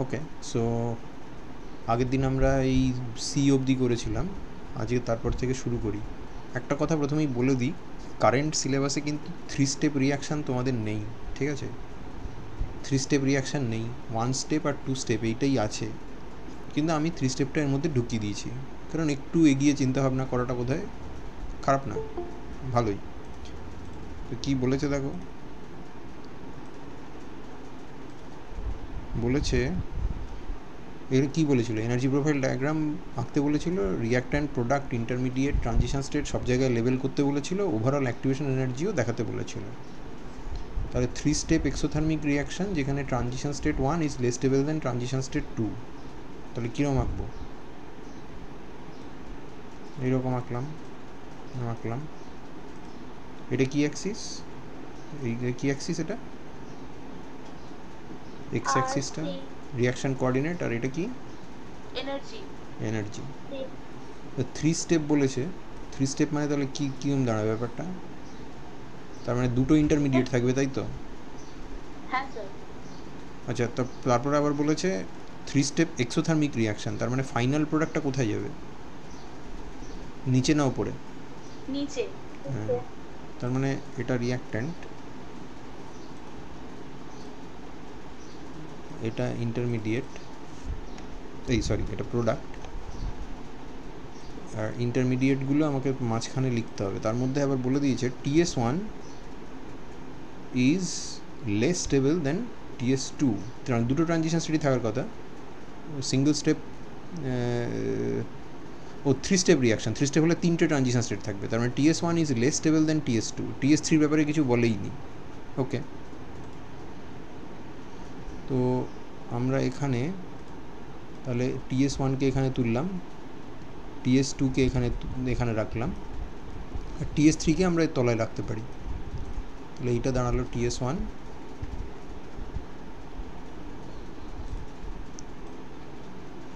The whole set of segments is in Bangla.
ওকে, সো আগের দিন আমরা এই সি অবধি করেছিলাম, আজকে তারপর থেকে শুরু করি। একটা কথা প্রথমেই বলে দিই, কারেন্ট সিলেবাসে কিন্তু 3 স্টেপ রিয়াকশান তোমাদের নেই, ঠিক আছে? 3 স্টেপ রিয়াকশান নেই, 1 স্টেপ আর 2 স্টেপ এইটাই আছে, কিন্তু আমি 3 স্টেপটা এর মধ্যে ঢুকিয়ে দিয়েছি, কারণ একটু এগিয়ে চিন্তাভাবনা করাটা বোধহয় খারাপ না, ভালোই। তো কী বলেছে দেখো, বলেছে এর কী বলেছিল, এনার্জি প্রোফাইল ডায়াগ্রাম আঁকতে বলেছিল, reactant, product, intermediate, transition state সব জায়গায় লেবেল করতে বলেছিল, ওভারঅল অ্যাক্টিভেশন এনার্জিও দেখাতে বলেছিল। তাহলে 3 স্টেপ এক্সোথার্মিক রিয়াকশান যেখানে transition state 1 is less stable then transition state 2, তাহলে কীরকম আঁকবো? এইরকম আঁকলাম। এটা কি অ্যাক্সিস? এই কি অ্যাক্সিস এটা? এক্স অ্যাক্সিসটা রিয়াকশান কোঅর্ডিনেট, আর এটা কি? এনার্জি। 3 স্টেপ বলেছে, 3 স্টেপ মানে তাহলে কী কীরকম দাঁড়াবে ব্যাপারটা? তার মানে দুটো ইন্টারমিডিয়েট থাকবে, তাই তো? হ্যাঁ স্যার। আচ্ছা, তারপরে আবার বলেছে 3 স্টেপ এক্সোথার্মিক রিয়াকশান, তার মানে ফাইনাল প্রোডাক্টটা কোথায় যাবে? নিচে না উপরে? নিচে। হ্যাঁ, তার মানে এটা রিয়াক্ট্যান্ট, এটা ইন্টারমিডিয়েট, এই সরি এটা প্রোডাক্ট, আর ইন্টারমিডিয়েটগুলো আমাকে মাঝখানে লিখতে হবে। তার মধ্যে আবার বলে দিয়েছে TS1 is less stable then TS2, দুটো ট্রানজিশন স্টেটই থাকার কথা, সিঙ্গল স্টেপ ও 3 স্টেপ রিয়াকশান, 3 স্টেপ হলে 3টে ট্রানজিশন স্টেট থাকবে, তার মানে TS1 is less stable then TS2, TS3 ব্যাপারে কিছু বলেই নি। ওকে, তো আমরা এখানে তাহলে TS1কে এখানে তুললাম, TS2কে এখানে রাখলাম, আর TS3কে আমরা এর তলায় রাখতে পারি। তাহলে এইটা দাঁড়ালো TS1,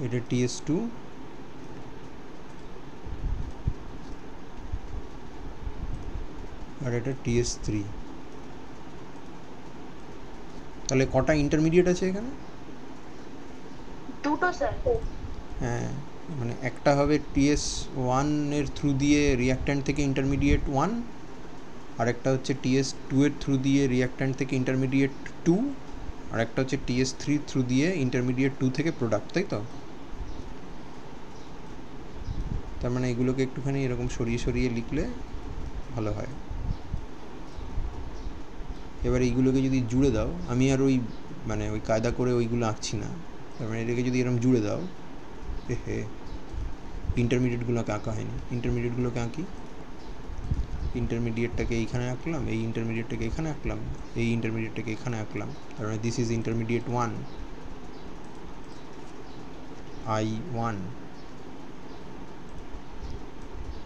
এটা TS2, আর এটা TS3। তাহলে কটা ইন্টারমিডিয়েট আছে এখানে? দুটো স্যার। হ্যাঁ, মানে একটা হবে TS1 এর থ্রু দিয়ে রিয়াক্ট্যান্ট থেকে ইন্টারমিডিয়েট 1, আর একটা হচ্ছে TS2 এর থ্রু দিয়ে রিয়াক্ট্যান্ট থেকে ইন্টারমিডিয়েট 2, আর একটা হচ্ছে TS3 থ্রু দিয়ে ইন্টারমিডিয়েট 2 থেকে প্রোডাক্ট, তাই তো? তার মানে এগুলোকে একটুখানি এরকম সরিয়ে সরিয়ে লিখলে ভালো হয়। এবার এইগুলোকে যদি জুড়ে দাও, আমি আর ওই মানে ওই কায়দা করে ওইগুলো আঁকছি না, তার মানে এটাকে যদি এরকম জুড়ে দাও, হে ইন্টারমিডিয়েটগুলোকে আঁকা হয়নি, ইন্টারমিডিয়েটগুলোকে আঁকি, ইন্টারমিডিয়েটটাকে এইখানে আঁকলাম, এই ইন্টারমিডিয়েটটাকে এখানে আঁকলাম, এই ইন্টারমিডিয়েটটাকে এখানে আঁকলাম, তার মানে দিস ইজ ইন্টারমিডিয়েট 1 I1,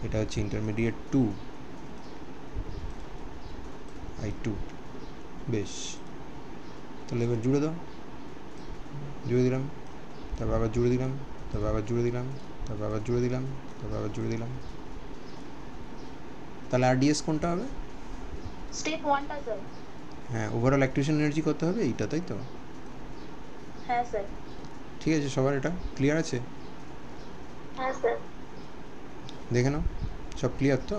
এটা হচ্ছে ইন্টারমিডিয়েট 2 I2। বেশ, তাহলে এবার জুড়ে দাও, জুড়ে দিলাম, তারপর আবার জুড়ে দিলাম, তারপর আবার জুড়ে দিলাম, তারপর আবার জুড়ে দিলাম, তারপর আবার জুড়ে দিলাম। তাহলে RDS কোনটা হবে? স্টেপ 1টা স্যার। হ্যাঁ, ওভারঅল অ্যাক্টিভেশন এনার্জি কত হবে? এইটা, তাই তো? হ্যাঁ স্যার। ঠিক আছে, সবার এটা ক্লিয়ার আছে? হ্যাঁ স্যার। দেখে নাও, সব ক্লিয়ার তো?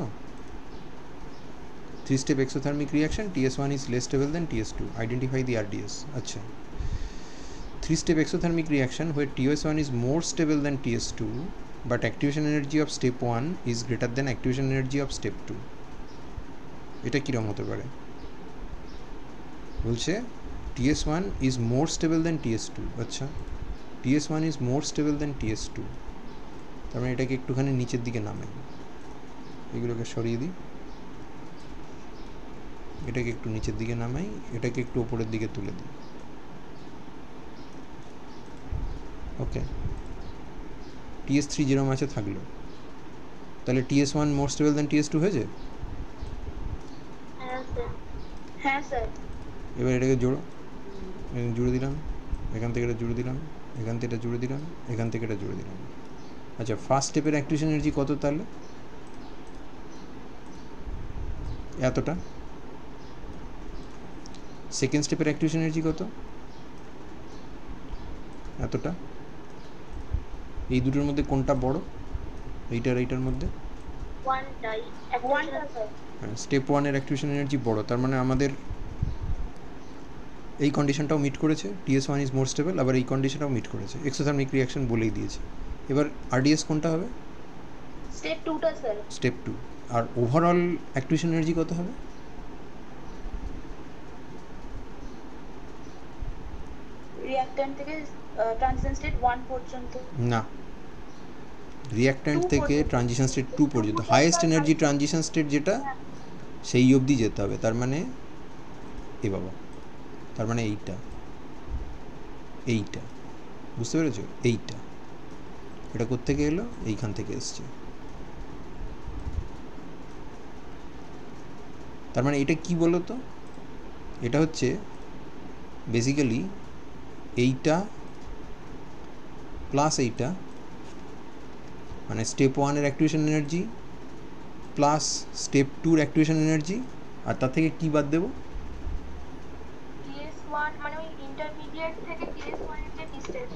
3 step exothermic reaction, TS1 is less stable than TS2, identify the RDS। আচ্ছা, 3 step exothermic reaction where TS1 is more stable than TS2 but activation energy of step 1 is greater than activation energy of step 2, এটা কিরকম হতে পারে? বলছে TS1 is more stable than TS2, আচ্ছা TS1 is more stable than TS2, তার মানে এটাকে একটুখানি নিচের দিকে নামাই, এগুলোকে সরিয়ে দিই, এটাকে একটু নিচের দিকে নামাই, এটাকে একটু ওপরের দিকে তুলে দিই। ওকে, TS3 যেরকম আছে থাকলো, তাহলে TS1 more stable than TS2 হয়েছে? হ্যাঁ স্যার। হ্যাঁ স্যার। এবার এটাকে জোড়ো, জুড়ে দিলাম, এখান থেকে এটা জুড়ে দিলাম, এখান থেকে এটা জুড়ে দিলাম, এখান থেকে এটা জুড়ে দিলাম। আচ্ছা, ফার্স্ট স্টেপের অ্যাক্টিভেশন এনার্জি কত তাহলে? এতটা। সেকেন্ড স্টেপের অ্যাক্টিভেশন এনার্জি কত? এতটা। এই দুটোর মধ্যে কোনটা বড়, এইটার এইটার মধ্যে? ওয়ানটা স্যার। হ্যাঁ, স্টেপ ওয়ানের অ্যাক্টিভেশন এনার্জি বড়, তার মানে আমাদের এই কন্ডিশনটাও মিট করেছে, TS1 ইজ মোর স্টেবল, আবার এই কন্ডিশনটাও মিট করেছে, এক্সোথার্মিক রিয়াকশন বলেই দিয়েছে। এবার RDS কোনটা হবে? স্টেপ 2টা স্যার। স্টেপ 2। আর ওভারঅল অ্যাক্টিভেশন এনার্জি কত হবে? রিঅ্যাক্ট্যান্ট থেকে ট্রানজিশন স্টেট 1 পর্যন্ত। না, রিঅ্যাক্ট্যান্ট থেকে ট্রানজিশন স্টেট 2 পর্যন্ত, হাইয়েস্ট এনার্জি ট্রানজিশন স্টেট যেটা, সেই অবধি যেতে হবে। তার মানে এ বাবা, তার মানে এইটা, এইটা বুঝতে পেরেছো? এইটা, এটা কোত্থেকে এলো? এইখান থেকে এসছে। তার মানে এটা কি বলো তো? এটা হচ্ছে বেসিক্যালি এইটা প্লাস এইটা, মানে স্টেপ ওয়ানের অ্যাক্টিভেশন এনার্জি প্লাস স্টেপ 2-র অ্যাক্টিভেশন এনার্জি, আর তার থেকে কি বাদ দেবো? TS1 মানে ওই ইন্টারমিডিয়েট থেকে TS1 এর যে ডিসটেন্স।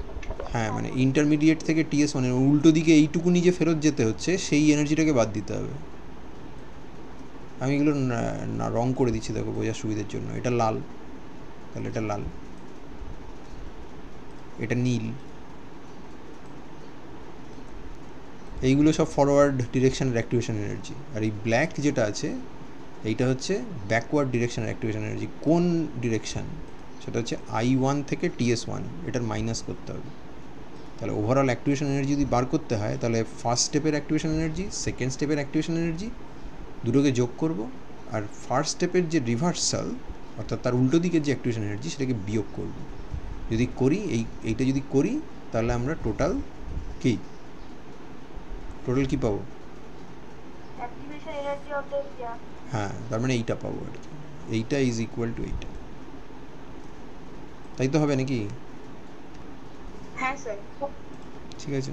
হ্যাঁ, মানে ইন্টারমিডিয়েট থেকে TS1 এর উল্টো দিকে এইটুকুনি যে ফেরত যেতে হচ্ছে, সেই এনার্জিটাকে বাদ দিতে হবে। আমি এগুলো না রং করে দিচ্ছি, দেখো বোঝার সুবিধার জন্য। এটা লাল, তাহলে এটা লাল, এটা নীল, এইগুলো সব ফরওয়ার্ড ডিরেকশনের অ্যাক্টিভেশন এনার্জি। আর এই ব্ল্যাক যেটা আছে, এইটা হচ্ছে ব্যাকওয়ার্ড ডিরেকশনের অ্যাক্টিভেশন এনার্জি। কোন ডিরেকশন? সেটা হচ্ছে I1 থেকে TS1, এটার মাইনাস করতে হবে। তাহলে ওভারঅল অ্যাক্টিভেশন এনার্জি যদি বার করতে হয়, তাহলে ফার্স্ট স্টেপের অ্যাক্টিভেশন এনার্জি, সেকেন্ড স্টেপের অ্যাক্টিভেশন এনার্জি দুটোকে যোগ করব, আর ফার্স্ট স্টেপের যে রিভার্সাল অর্থাৎ তার উল্টো দিকের যে অ্যাক্টিভেশন এনার্জি, সেটাকে বিয়োগ করব। যদি করি, এইটা যদি করি, তাহলে আমরা টোটাল কি পাবো? Activation energy of the Riya. হ্যাঁ, তার মানে এইটা পাবো আর কি। এইটা ইজ ইকুয়াল টু এইটা, তাই তো হবে নাকি? হ্যাঁ স্যার। ঠিক আছে,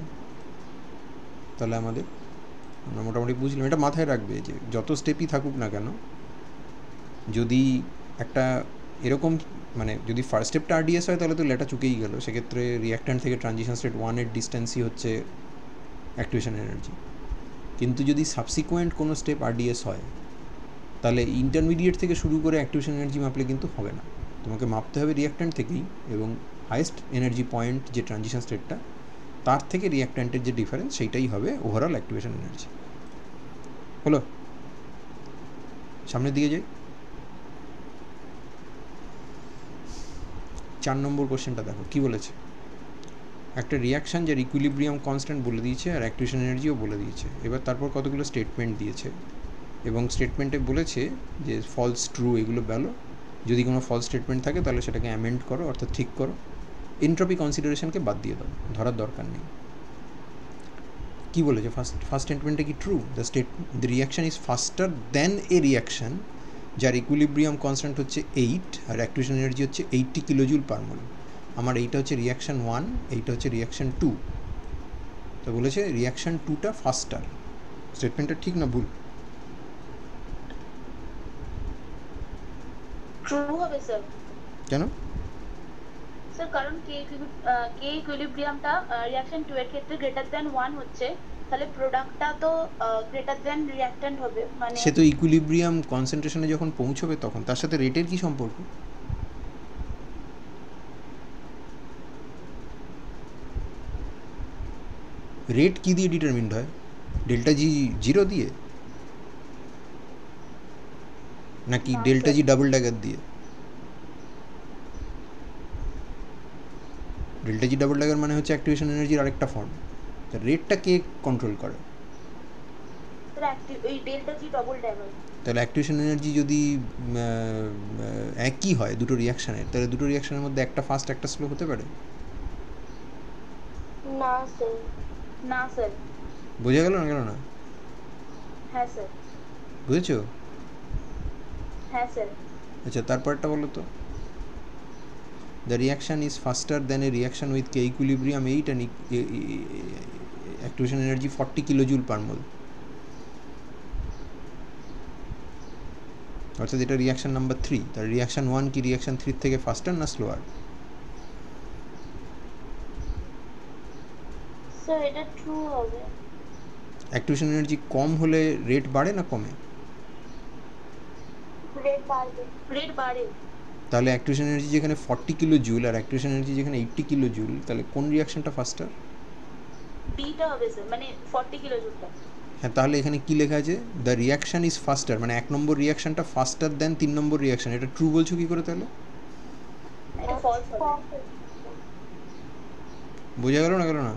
তাহলে আমরা মোটামুটি বুঝলাম। এটা মাথায় রাখবে যে যত স্টেপই থাকুক না কেন, যদি একটা এরকম, মানে যদি ফার্স্ট স্টেপটা RDS হয়, তাহলে তো লেটা চুকেই গেল। সেক্ষেত্রে রিঅ্যাক্ট্যান্ট থেকে ট্রানজিশন স্টেট 1-এর ডিস্টেন্সই হচ্ছে অ্যাক্টিভেশন এনার্জি। কিন্তু যদি সাবসিকুয়েন্ট কোনো স্টেপ RDS হয়, তাহলে ইন্টারমিডিয়েট থেকে শুরু করে অ্যাক্টিভেশন এনার্জি মাপলে কিন্তু হবে না। তোমাকে মাপতে হবে রিঅ্যাক্ট্যান্ট থেকেই, এবং হাইয়েস্ট এনার্জি পয়েন্ট যে ট্রানজিশন স্টেটটা, তার থেকে রিঅ্যাক্ট্যান্টের যে ডিফারেন্স, সেইটাই হবে ওভারঅল অ্যাক্টিভেশন এনার্জি। হলো? সামনের দিকে যাই। 4 নম্বর কোশ্চেনটা দেখো কি বলেছে। একটা রিয়াকশান যার ইকুইলিব্রিয়াম কনস্ট্যান্ট বলে দিয়েছে, আর অ্যাক্টিভেশন এনার্জিও বলে দিয়েছে। এবার তারপর কতগুলো স্টেটমেন্ট দিয়েছে, এবং স্টেটমেন্টে বলেছে যে ফলস ট্রু এগুলো বলো, যদি কোনো ফলস স্টেটমেন্ট থাকে তাহলে সেটাকে অ্যামেন্ড করো, অর্থাৎ ঠিক করো। এনট্রপি কনসিডারেশনকে বাদ দিয়ে দাও, ধরার দরকার নেই। কি বলেছে ফার্স্ট স্টেটমেন্টে? কি true? The reaction is ফাস্টার than a reaction যার ইকুইলিব্রিয়াম কনস্ট্যান্ট হচ্ছে 8 আর অ্যাক্টিভেশন এনার্জি হচ্ছে 80 কিলোজুল পার মোল। আমার এইটা হচ্ছে রিয়াকশান 1, এইটা হচ্ছে রিয়াকশান 2। তো বলেছে রিয়াকশান 2টা ফাস্টার। স্টেটমেন্টটা ঠিক না ভুল? ট্রু হবে স্যার। কেন? স্যার কারণ কে ইকুইলিব্রিয়ামটা রিঅ্যাকশন 2 এর ক্ষেত্রে গ্রেটার দ্যান 1 হচ্ছে, তাহলে প্রোডাক্টটা তো গ্রেটার দ্যান রিঅ্যাক্ট্যান্ট হবে। মানে সে তো ইকুইলিব্রিয়াম কনসেন্ট্রেশনে যখন পৌঁছবে তখন। তার সাথে রেটের কি সম্পর্ক? রেট কি দিয়ে ডিটারমিন্ড হয়? ডেল্টা জি জিরো দিয়ে, নাকি ডেল্টা জি ডাবল ড্যাগার দিয়ে? ডেল্টা জি ডাবল ড্যাগার মানে হচ্ছে অ্যাক্টিভেশন এনার্জির আরেকটা ফর্ম। তা রেটটা কে কন্ট্রোল করে? ওই ডেল্টা জি ডবল ড্যাগার। তাহলে অ্যাক্টিভেশন এনার্জি যদি একই হয় দুটো রিয়াকশানের, তাহলে দুটো রিয়াকশানের মধ্যে একটা ফাস্ট একটা স্লো হতে পারে? না স্যার। না স্যার। বোঝা গেল না? গেল না? হ্যাঁ স্যার। বুঝেছো? হ্যাঁ স্যার। আচ্ছা, তারপরটা বলো তো। The reaction is faster than a reaction with K equilibrium 8 and activation energy 40 kilojoule per mole. অর্থাৎ এটা রিয়াকশান নাম্বার 3। তার রিয়াকশান 1 কি রিয়াকশান 3 থেকে ফাস্টার না স্লোয়ার? স্যার এটা ট্রু হবে। অ্যাক্টিভেশন এনার্জি কম হলে রেট বাড়ে না কমে? রেট বাড়বে। রেট বাড়ে। তাহলে অ্যাক্টিভেশন এনার্জি যেখানে 40 কিলো জুল আর অ্যাক্টিভেশন এনার্জি যেখানে 80 কিলো জুল, তাহলে কোন রিয়াকশনটা ফাস্টার? বিটা হবে স্যার, মানে 40 কিলো জুলটা। হ্যাঁ, তাহলে এখানে কি লেখা আছে? দ্য রিয়াকশন ইজ ফাস্টার, মানে 1 নম্বর রিয়াকশনটা ফাস্টার দেন 3 নম্বর রিয়াকশন। এটা ট্রু বলছো কি করে তাহলে? এটা ফলস হবে। বোঝা গেল না গেল না?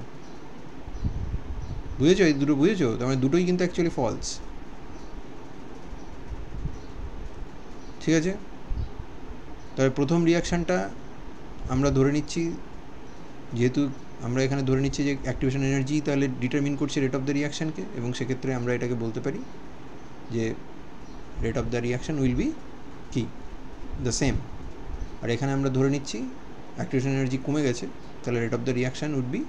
বুঝেছো? এই দুটো বুঝেছো? তার মানে দুটোই কিন্তু অ্যাকচুয়ালি ফলস। ঠিক আছে, তবে প্রথম রিয়াকশানটা আমরা ধরে নিচ্ছি, যেহেতু আমরা এখানে ধরে নিচ্ছি যে অ্যাক্টিভেশন এনার্জি তাহলে ডিটারমিন করছে রেট অফ দ্য রিয়াকশানকে, এবং সেক্ষেত্রে আমরা এটাকে বলতে পারি যে rate of the reaction will be কি দ্য সেম। আর এখানে আমরা ধরে নিচ্ছি অ্যাক্টিভেশন এনার্জি কমে গেছে, তাহলে rate of the reaction would be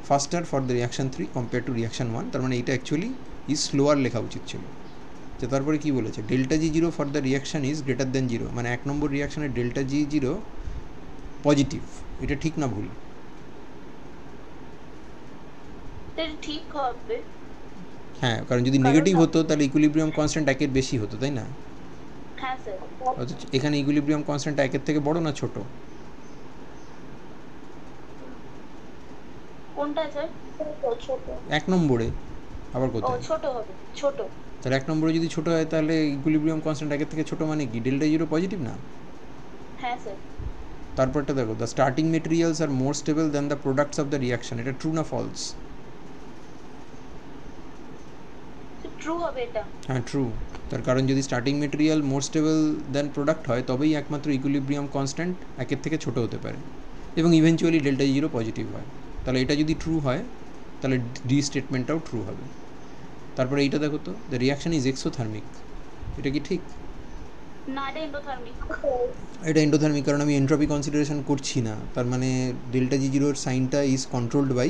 faster for the reaction 3 compare to reaction 1। তার মানে এইটা অ্যাকচুয়ালি ইজ স্লোয়ার লেখা উচিত ছিল। তো তারপরে কী বলেছে? Delta G zero for the reaction is greater than zero, মানে 1 নম্বর রিয়াকশানের ডেল্টা জি জিরো পজিটিভ। এটা ঠিক না ভুল? এটা ঠিক হবে। হ্যাঁ, কারণ যদি নেগেটিভ হতো তাহলে ইকুইলিব্রিয়াম কনস্ট্যান্ট 1-এর বেশি হতো, তাই না? হ্যাঁ স্যার। অথচ এখানে ইকুইলিব্রিয়াম কনস্ট্যান্ট 1-এর থেকে বড় না ছোট? কোনটা স্যার? ছোট। 1 নম্বরে। আবার ও কোথায়? ছোট হবে, ছোট। তাহলে 1 নম্বরে যদি ছোট হয় তাহলে ইকুইলিব্রিয়াম কনস্ট্যান্ট 1-এর থেকে ছোট মানে কি? ডেল্টা জিরো পজিটিভ না? হ্যাঁ স্যার। তারপরটা দেখো, the starting materials are more stable than the products of the reaction. এটা ট্রু না ফলস? ট্রু হবে এটা। হ্যাঁ, ট্রু। তার কারণ যদি starting material more stable than product হয় তবেই একমাত্র ইকুইলিব্রিয়াম কনস্ট্যান্ট 1-এর থেকে ছোট হতে পারে এবং ইভেনচুয়ালি ডেল্টা জিরো পজিটিভ হয়। তাহলে এটা যদি ট্রু হয় তাহলে ডি স্টেটমেন্টটাও ট্রু হবে। তারপরে এইটা দেখো তো, দ্য রিয়াকশন ইজ এক্সোথার্মিক। এটা কি ঠিক? না, এটা এন্ডোথার্মিক। এটা এন্ডোথার্মিক, কারণ আমি এন্ট্রপি কনসিডারেশন করছি না। তার মানে ডেল্টা জি জিরোর সাইনটা is controlled by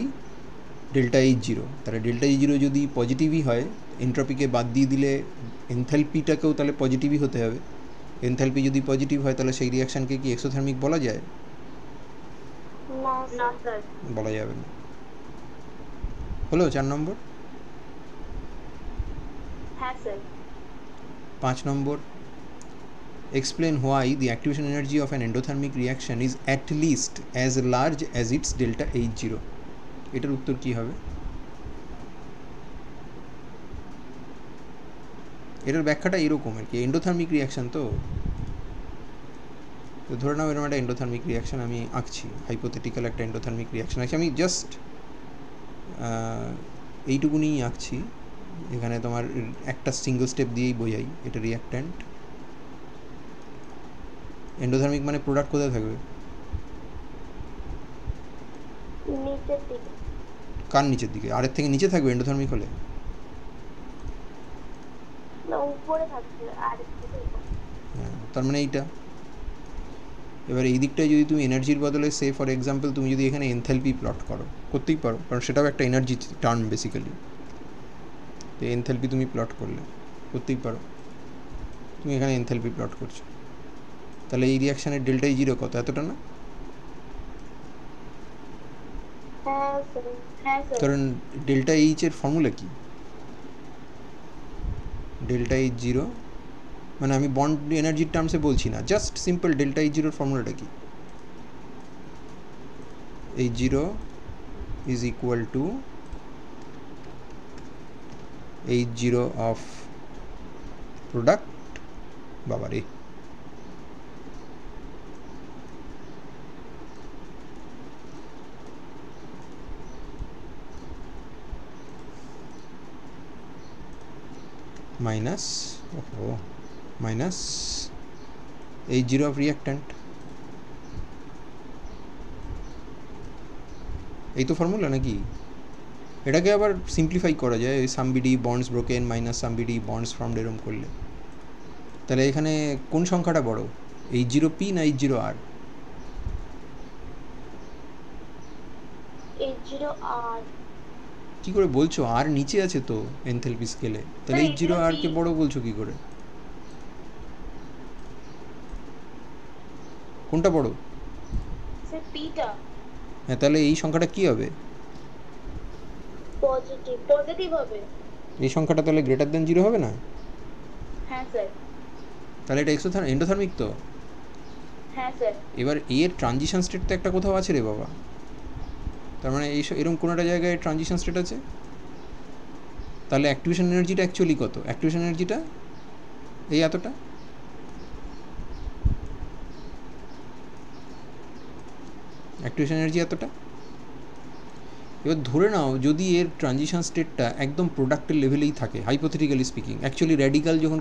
delta H zero. তাহলে ডেল্টা ই জিরো যদি পজিটিভই হয়, এন্ট্রপিকে বাদ দিয়ে দিলে এনথ্যালপিটাকেও তাহলে পজিটিভই হতে হবে। এনথ্যালপি যদি পজিটিভ হয় তাহলে সেই রিয়াকশানকে কি এক্সোথার্মিক বলা যায়? না স্যার। বলা যাবে না। হলো 4 নম্বর। হ্যাঁ sir. 5 number, explain why the activation energy of an endothermic reaction is at least as large as its delta H0. এটার উত্তর কি হবে? এটার ব্যাখ্যাটা এরকম আর কি, এন্ডোথার্মিক রিয়াকশান তো ধরে নাও এরকম একটা এন্ডোথার্মিক রিয়াকশান আমি আঁকছি, হাইপোথেটিক্যাল একটা এন্ডোথার্মিক রিয়াকশান আঁকছি। আমি জাস্ট এইটুকুনিই আঁকছি, এখানে তোমার একটা সিঙ্গল স্টেপ দিয়েই বোঝাই। এটা রিয়াক্ট্যান্ট। এন্ডোথার্মিক মানে প্রোডাক্ট কোথায় থাকবে? নিচের দিকে। কার নিচের দিকে? আরের থেকে নিচে থাকবে এন্ডোথার্মিক হলে? না, উপরে থাকবে। আর হ্যাঁ, তার মানে এইটা। এবার এই দিকটায় যদি তুমি এনার্জির বদলে সে ফর এক্সাম্পল তুমি যদি এখানে এনথ্যালপি প্লট করো, করতেই পারো, কারণ সেটাও একটা এনার্জি টার্ম বেসিক্যালি। তো এনথ্যালপি তুমি প্লট করলে করতেই পারো। তুমি এখানে এনথ্যালপি প্লট করছো, তাহলে এই রিয়াকশানের ডেল্টাই জিরো কত? এতটা না? হ্যাঁ স্যার। হ্যাঁ স্যার। কারণ ডেল্টা এইচের ফর্মুলা কি? ডেল্টা এইচ জিরো মানে আমি বন্ড এনার্জির টার্মসে বলছি না, জাস্ট সিম্পল ডেল্টা এইচ জিরোর ফর্মুলাটা কি? H zero is equal to H zero of product, বাবারে, minus minus H zero of reactant. এই তো ফর্মুলা নাকি? এটাকে আবার সিম্পলিফাই করা যায়, sum BD bonds broken minus sum BD bonds formed এরম করলে। তাহলে এখানে কোন সংখ্যাটা বড়, এইচ জিরো পি না H zero R? H zero R. কী করে বলছো? আর নিচে আছে তো এনথ্যালপি স্কেলে, তাহলে এইচ জিরো আরকে বড় বলছো কী করে? কোনটা বড়? স্যার পিটা। হ্যাঁ, তাহলে এই সংখ্যাটা কী হবে? পজিটিভ হবে। এই সংখ্যাটা তাহলে গ্রেটার দেন 0 হবে না? হ্যাঁ স্যার। তাহলে এটা এন্ডোথার্মিক তো। হ্যাঁ স্যার। এবার এর ট্রানজিশন স্টেট তো একটা কোথাও আছে রে বাবা, তার মানে এরকম কোনো একটা জায়গায় ট্রানজিশন স্টেট আছে। তাহলে অ্যাক্টিভেশন এনার্জিটা অ্যাকচুয়ালি কত? অ্যাক্টিভেশন এনার্জিটা এই এতটা। অ্যাক্টিভেশন এনার্জি এতটা। এবার ধরে নাও যদি এর ট্রানজিশন স্টেটটা একদম প্রোডাক্টের লেভেলেই থাকে, হাইপোথেটিক্যালি স্পিকিং, অ্যাকচুয়ালি র্যাডিক্যাল যখন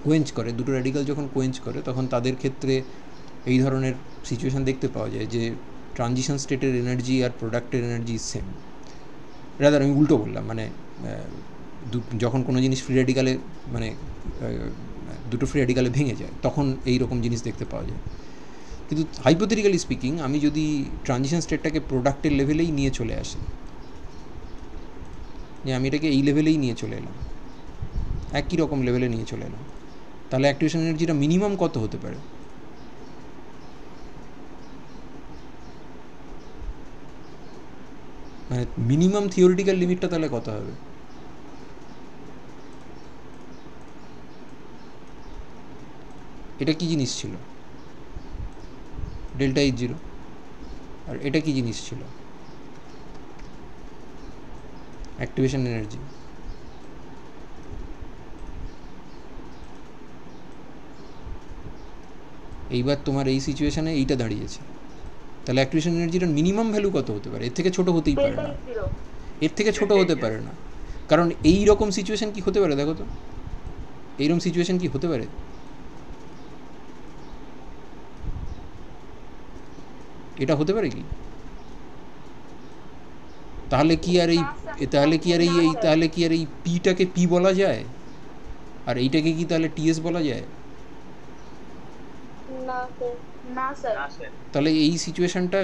কোয়েঞ্চ করে, দুটো র্যাডিক্যাল যখন কোয়েঞ্চ করে, তখন তাদের ক্ষেত্রে এই ধরনের সিচুয়েশান দেখতে পাওয়া যায় যে ট্রানজিশন স্টেটের এনার্জি আর প্রোডাক্টের এনার্জি সেম। রাদার আমি উল্টো বললাম, মানে যখন কোনো জিনিস ফ্রি র্যাডিক্যালে, মানে দুটো ফ্রি র্যাডিক্যালে ভেঙে যায়, তখন এই রকম জিনিস দেখতে পাওয়া যায়। কিন্তু হাইপোথেটিক্যালি স্পিকিং, আমি যদি ট্রানজিশন স্টেটটাকে প্রোডাক্টের লেভেলেই নিয়ে চলে আসি, যে আমি এটাকে এই লেভেলেই নিয়ে চলে এলাম, একই রকম লেভেলে নিয়ে চলে এলাম, তাহলে অ্যাক্টিভেশন এনার্জিটা মিনিমাম কত হতে পারে? মানে মিনিমাম থিওরিটিক্যাল লিমিটটা তাহলে কত হবে? এটা কি জিনিস ছিল? Delta H zero. আর এটা কি জিনিস ছিল? Activation energy. এইবার তোমার এই সিচুয়েশানে এইটা দাঁড়িয়েছে, তাহলে অ্যাক্টিভেশন এনার্জিটার মিনিমাম ভ্যালু কত হতে পারে? এর থেকে ছোট হতেই পারে না, এর থেকে ছোট হতে পারে না। কারণ এই রকম সিচুয়েশান কি হতে পারে দেখো তো, এইরকম সিচুয়েশান কি হতে পারে? এটা হতে পারে কি? তাহলে কি আর এই পিটাকে পি বলা যায়, আর এইটাকে কি তাহলে টিএস বলা যায়? না স্যার। তাহলে এই সিচুয়েশনটা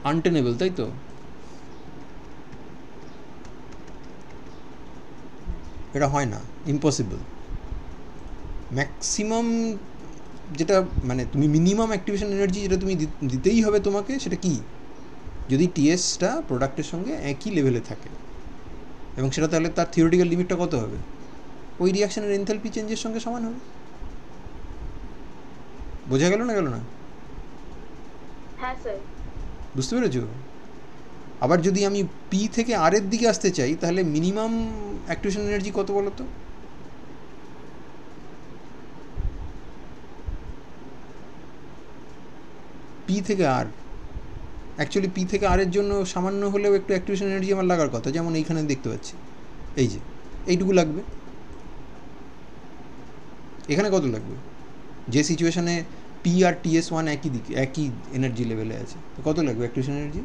আনটেনেবল, তাই তো? এটা হয় না, ইম্পসিবল। ম্যাক্সিমাম যেটা, মানে তুমি মিনিমাম অ্যাক্টিভেশন এনার্জি যেটা তুমি দিতেই হবে তোমাকে, সেটা কি? যদি টিএসটা প্রোডাক্টের সঙ্গে একই লেভেলে থাকে, এবং সেটা তাহলে তার থিওরিটিক্যাল লিমিটটা কত হবে? ওই রিয়াকশনের এনথালপি চেঞ্জের সঙ্গে সমান হবে। বোঝা গেল না? হ্যাঁ স্যার। বুঝতে পেরেছো? আবার যদি আমি পি থেকে আর এর দিকে আসতে চাই, তাহলে মিনিমাম অ্যাক্টিভেশন এনার্জি কত বলো তো? পি থেকে আর, অ্যাকচুয়ালি পি থেকে আর এর জন্য সামান্য হলেও একটু অ্যাক্টিভেশন এনার্জি আমার লাগার কথা, যেমন এইখানে দেখতে পাচ্ছি, এই যে এইটুকু লাগবে। এখানে কত লাগবে? যে সিচুয়েশানে পি আর টিএস ওয়ান একই দিকে, একই এনার্জি লেভেলে আছে, কত লাগবে অ্যাক্টিভেশন এনার্জি?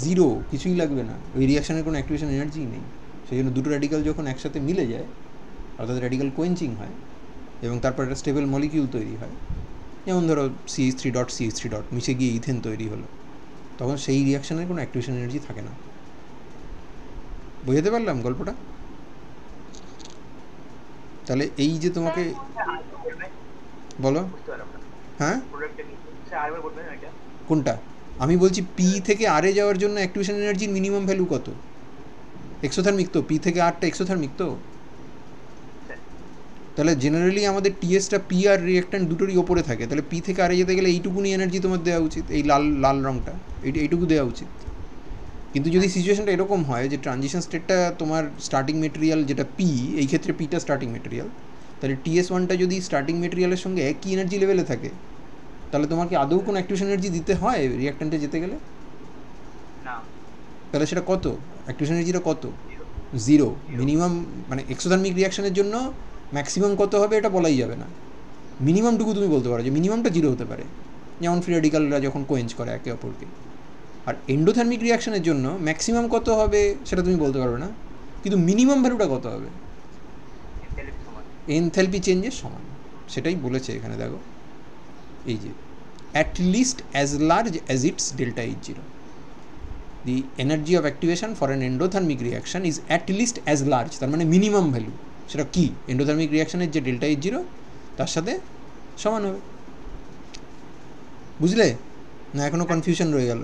0, কিছুই লাগবে না। ওই রিয়াকশানের কোনো অ্যাক্টিভেশন এনার্জিই নেই। সেই জন্য দুটো র্যাডিক্যাল যখন একসাথে মিলে যায়, অর্থাৎ র্যাডিক্যাল কোয়েঞ্চিং হয়, এবং তারপর একটা স্টেবল মলিকিউল তৈরি হয়, যেমন ধরো CH3 মিশে গিয়ে ইথেন তৈরি হলো, তখন সেই রিয়াকশানের কোনো অ্যাক্টিভেশন এনার্জি থাকে না। বোঝাতে পারলাম গল্পটা? তাহলে এই যে তোমাকে বলো, হ্যাঁ কোনটা? আমি বলছি পি থেকে আরে যাওয়ার জন্য অ্যাক্টিভেশন এনার্জির মিনিমাম ভ্যালু কত? এক্সোথার্মিক তো, পি থেকে আরটা এক্সোথার্মিক তো। তাহলে জেনারেলি আমাদের টিএসটা পি আর রিঅ্যাক্ট্যান্ট দুটোরই ওপরে থাকে, তাহলে পি থেকে আরে যেতে গেলে এইটুকুনি এনার্জি তোমার দেওয়া উচিত, এই লাল রঙটা, এইটুকু দেওয়া উচিত। কিন্তু যদি সিচুয়েশনটা এরকম হয় যে ট্রানজিশন স্টেটটা তোমার স্টার্টিং মেটেরিয়াল যেটা পি, এই ক্ষেত্রে পিটা স্টার্টিং মেটেরিয়াল, তাহলে টিএস ওয়ানটা যদি স্টার্টিং মেটেরিয়ালের সঙ্গে একই এনার্জি লেভেলে থাকে, তাহলে তোমাকে আদৌ কোনো অ্যাক্টিভেশন এনার্জি দিতে হয় রিঅ্যাক্ট্যান্টে যেতে গেলে? তাহলে সেটা কত? অ্যাক্টিভেশন এনার্জিটা কত? 0। মিনিমাম, মানে এক্সোথার্মিক রিয়াকশনের জন্য ম্যাক্সিমাম কত হবে এটা বলাই যাবে না। মিনিমামটুকু তুমি বলতে পারো যে মিনিমামটা 0 হতে পারে, যেমন ফ্রি র্যাডিক্যালরা যখন কোয়েঞ্চ করে একে অপরকে। আর এন্ডোথার্মিক রিয়াকশনের জন্য ম্যাক্সিমাম কত হবে সেটা তুমি বলতে পারবে না, কিন্তু মিনিমাম ভ্যালুটা কত হবে? এনথালপি চেঞ্জের সমান। সেটাই বলেছে এখানে, দেখো এই যে at least as large as it's delta H zero. The energy of activation for an endothermic reaction is at least as large, তার মানে মিনিমাম ভ্যালু। সেটা কি? এন্ডোথার্মিক রিয়াকশনের যে ডেল্টা এইচ জিরো তার সাথে সমান হবে। বুঝলে না? এখনও কনফিউশন রয়ে গেল?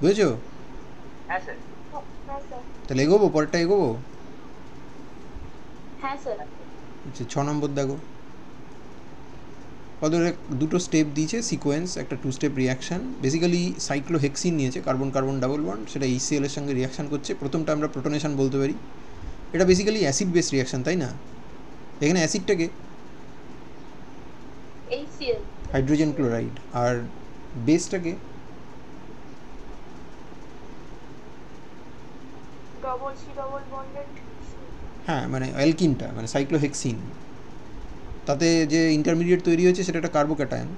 বুঝেছো? হ্যাঁ স্যার। হ্যাঁ স্যার। তাহলে এগোবো, পরেরটা এগোবো। হ্যাঁ স্যার। আচ্ছা 6 নম্বর দেখো, ওদের দুটো স্টেপ দিয়েছে সিকোয়েন্স, একটা 2 স্টেপ রিয়াকশান। বেসিক্যালি সাইক্লোহেক্সিন নিয়েছে, কার্বন কার্বন ডাবল বন্ড, সেটা HCl এর সঙ্গে রিয়াকশান করছে। প্রথমটা আমরা প্রোটনেশন বলতে পারি। এটা বেসিক্যালি অ্যাসিড বেস রিয়াকশান, তাই না? এখানে অ্যাসিডটাকে HCl। হাইড্রোজেন ক্লোরাইড, আর বেসটাকে ডবল সি ডবল বন্ডেড। হ্যাঁ মানে অ্যালকিনটা, মানে সাইক্লোহেক্সিন, তাতে যে ইন্টারমিডিয়েট তৈরি হয়েছে সেটা একটা কার্বোক্যাটায়ন।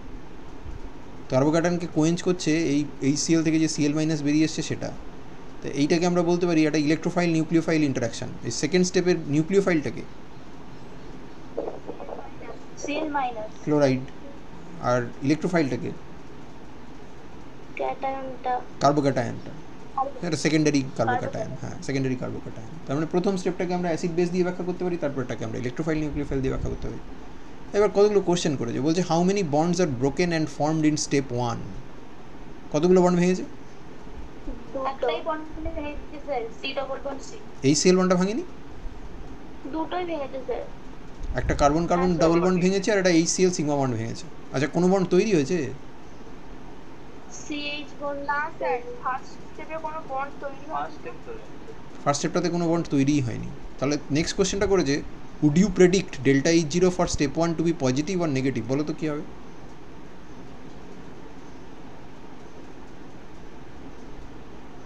কার্বোক্যাটায়নকে কোয়েঞ্চ করছে এই HCl থেকে যে Cl মাইনাস বেরিয়ে এসছে সেটা। তো এইটাকে আমরা বলতে পারি একটা ইলেকট্রোফাইল নিউক্লিওফাইল ইন্টারাকশান। এই সেকেন্ড স্টেপের নিউক্লিওফাইলটাকে Cl মাইনাস। ক্লোরাইড, আর ইলেকট্রোফাইলটাকে ক্যাটায়নটা কার্বোক্যাটায়নটা, এটা সেকেন্ডারি কার্বোক্যাটায়ন। হ্যাঁ সেকেন্ডারি কার্বোক্যাটায়ন। তার মানে প্রথম স্টেপটাকে আমরা অ্যাসিড বেস দিয়ে ব্যাখ্যা করতে পারি, তারপরটাকে আমরা ইলেকট্রোফাইল নিউক্লিওফাইল দিয়ে ব্যাখ্যা করতে পারি। এবার কতগুলো কোশ্চেন করেছে, বলছে how many bonds are broken and formed in step 1। কতগুলো বন্ড ভেঙেছে? একটাই বন্ড ভেঙেছে sir, C double bond C. HCl বন্ডটা ভাঙেনি? দুটোই ভেঙেছে স্যার। একটা কার্বন কার্বন ডাবল বন্ড ভেঙেছে, আর একটা HCl সিগমা বন্ড ভেঙেছে। আচ্ছা কোনো বন্ড তৈরি হয়েছে? CH বন্ড না স্যার, ফার্স্ট স্টেপে কোনো বন্ড তৈরি হয়নি। ফার্স্ট স্টেপটাতে কোনো বন্ড তৈরিই হয়নি। তাহলে নেক্সট কোশ্চেনটা করেছে would you predict delta H0 for step 1 to be positive or negative. বলো তো কী হবে?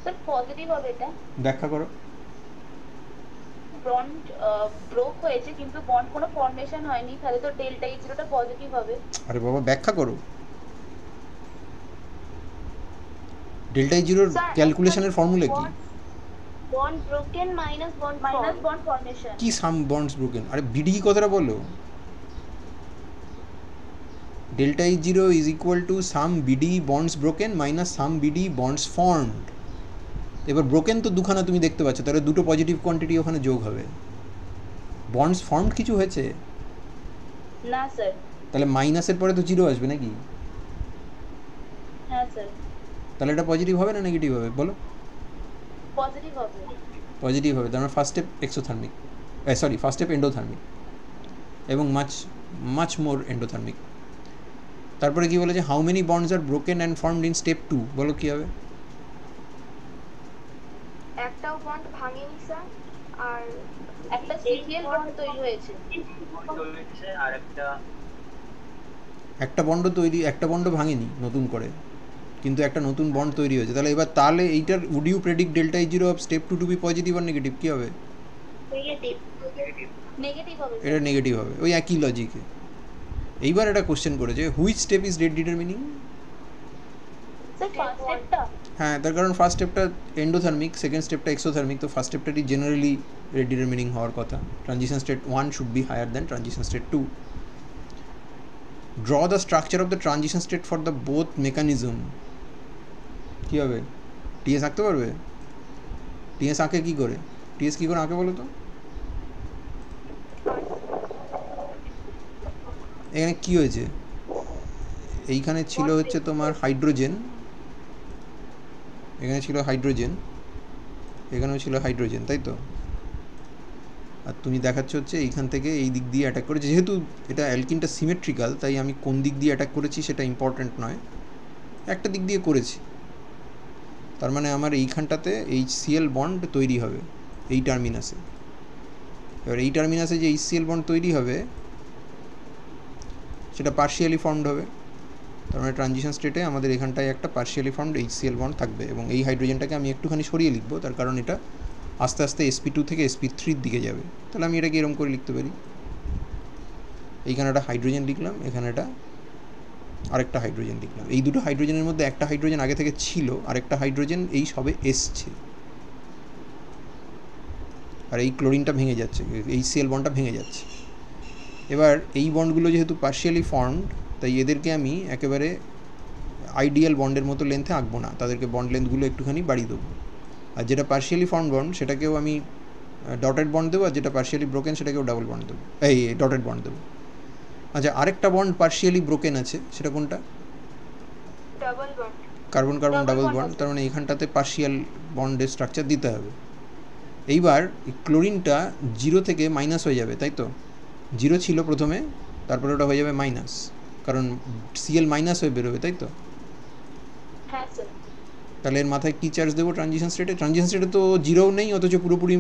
স্যার পজিটিভ হবে এটা। ব্যাখ্যা করো। বন্ড ব্রোক হয়েছে কিন্তু বন্ড কোনো ফর্মেশন হয়নি, তাহলে তো ডেল্টা H0টা পজিটিভ হবে। আরে বাবা ব্যাখ্যা করো। ডেল্টা H0 ক্যালকুলেশনের ফর্মুলা কি? Bond broken minus bond formation. কি সাম বন্ডস ব্রোকেন? আরে বিডি কথাটা বলো। Delta H0 is equal to sum BD bonds broken minus sum BD bonds formed. এবার ব্রোকেন তো দুখানা তুমি দেখতে পাচ্ছ, তাহলে দুটো পজিটিভ কোয়ান্টিটি ওখানে যোগ হবে। বন্ডস ফর্মড কিছু হয়েছে না স্যার। তাহলে মাইনাসের পরে তো জিরো আসবে নাকি? হ্যাঁ স্যার। তাহলে এটা পজিটিভ হবে না নেগেটিভ হবে বলো? পজিটিভ হবে। পজিটিভ হবে। তার মানে first step exothermic, first step endothermic এবং মাচ মোর এন্ডোথার্মিক। তারপরে কি বলেছে how many bonds are broken and formed in step 2। বলো কি হবে? একটাও বন্ড ভাঙেনি স্যার, আর একটা সিরিয়াল বন্ড তৈরি হয়েছে। আর একটা বন্ড ভাঙেনি নতুন করে, কিন্তু একটা নতুন বন্ড তৈরি হয়েছে। তাহলে এইটার would you predict delta H0 of step 2 to be positive আর নেগেটিভ? কি হবে? নেগেটিভ হবে। এটা নেগেটিভ হবে, ওই একই লজিকে। এইবার একটা কোশ্চেন করেছে which step is rate determining. Sir first স্টেপটা। হ্যাঁ তার কারণ ফার্স্ট স্টেপটা এন্ডোথার্মিক, সেকেন্ড স্টেপটা এক্সোথার্মিক, তো ফার্স্ট স্টেপটাই জেনারেলি রেট ডিটারমিনিং হওয়ার কথা। Transition state 1 should be higher than transition state 2। Draw the structure of the transition state for the both mechanism. কী হবে? টিএস আঁকতে পারবে? টিএস আঁকে কী করে? টিএস কী করে আঁকে বলো তো? এখানে কী হয়েছে? এইখানে ছিল হচ্ছে তোমার হাইড্রোজেন, এখানে ছিল হাইড্রোজেন, এখানেও ছিল হাইড্রোজেন, তাই তো? আর তুমি দেখাচ্ছ হচ্ছে এইখান থেকে এই দিক দিয়ে অ্যাটাক করেছে। যেহেতু এটা অ্যালকিনটা সিমেট্রিক্যাল, তাই আমি কোন দিক দিয়ে অ্যাটাক করেছি সেটা ইম্পর্ট্যান্ট নয়, একটা দিক দিয়ে করেছি। তার মানে আমার এইখানটাতে HCl বন্ড তৈরি হবে এই টার্মিনাসে। এবার এই টার্মিনাসে যে HCl বন্ড তৈরি হবে সেটা পার্শিয়ালি ফর্মড হবে। তার মানে ট্রানজিশন স্টেটে আমাদের এখানটায় একটা পার্শিয়ালি ফর্মড HCl বন্ড থাকবে, এবং এই হাইড্রোজেনটাকে আমি একটুখানি সরিয়ে লিখবো, তার কারণ এটা আস্তে আস্তে sp2 থেকে sp3 দিকে যাবে। তাহলে আমি এটাকে এরকম করে লিখতে পারি, এইখানে একটা হাইড্রোজেন লিখলাম, এখানে একটা আরেকটা হাইড্রোজেন লিখলাম। এই দুটো হাইড্রোজেনের মধ্যে একটা হাইড্রোজেন আগে থেকে ছিল, আরেকটা হাইড্রোজেন এই সবে এসছে, আর এই ক্লোরিনটা ভেঙে যাচ্ছে, HCl বন্ডটা ভেঙে যাচ্ছে। এবার এই বন্ডগুলো যেহেতু পার্শিয়ালি ফর্মড, তাই এদেরকে আমি একেবারে আইডিয়াল বন্ডের মতো লেন্থে আঁকবো না, তাদেরকে বন্ড লেন্থগুলো একটুখানি বাড়িয়ে দেবো। আর যেটা পার্শিয়ালি ফর্মড বন্ড সেটাকেও আমি ডটেড বন্ড দেবো, আর যেটা পার্শিয়ালি ব্রোকেন সেটাকেও ডাবল বন্ড দেবো, এই ডটেড বন্ড দেবো। আচ্ছা আরেকটা বন্ড পার্শিয়ালি ব্রোকেন আছে, সেটা কোনটা? Double bond. Carbon carbon Double double bond bond, আছে। তার মানে এখানটাতে পার্শিয়াল বন্ডের স্ট্রাকচার দিতে হবে। এইবার এই ক্লোরিনটা 0 থেকে মাইনাস হয়ে যাবে, তাই তো? 0 ছিল প্রথমে, তারপরে ওটা হয়ে যাবে মাইনাস, কারণ সিএল মাইনাস হয়ে বেরোবে, তাই তো? হ্যাঁ স্যার। তাহলে এর মাথায় কী চার্জ দেবো ট্রানজিশন স্টেটে? ট্রানজিশন স্টেটে তো 0ও নেই, অথচ পুরোপুরি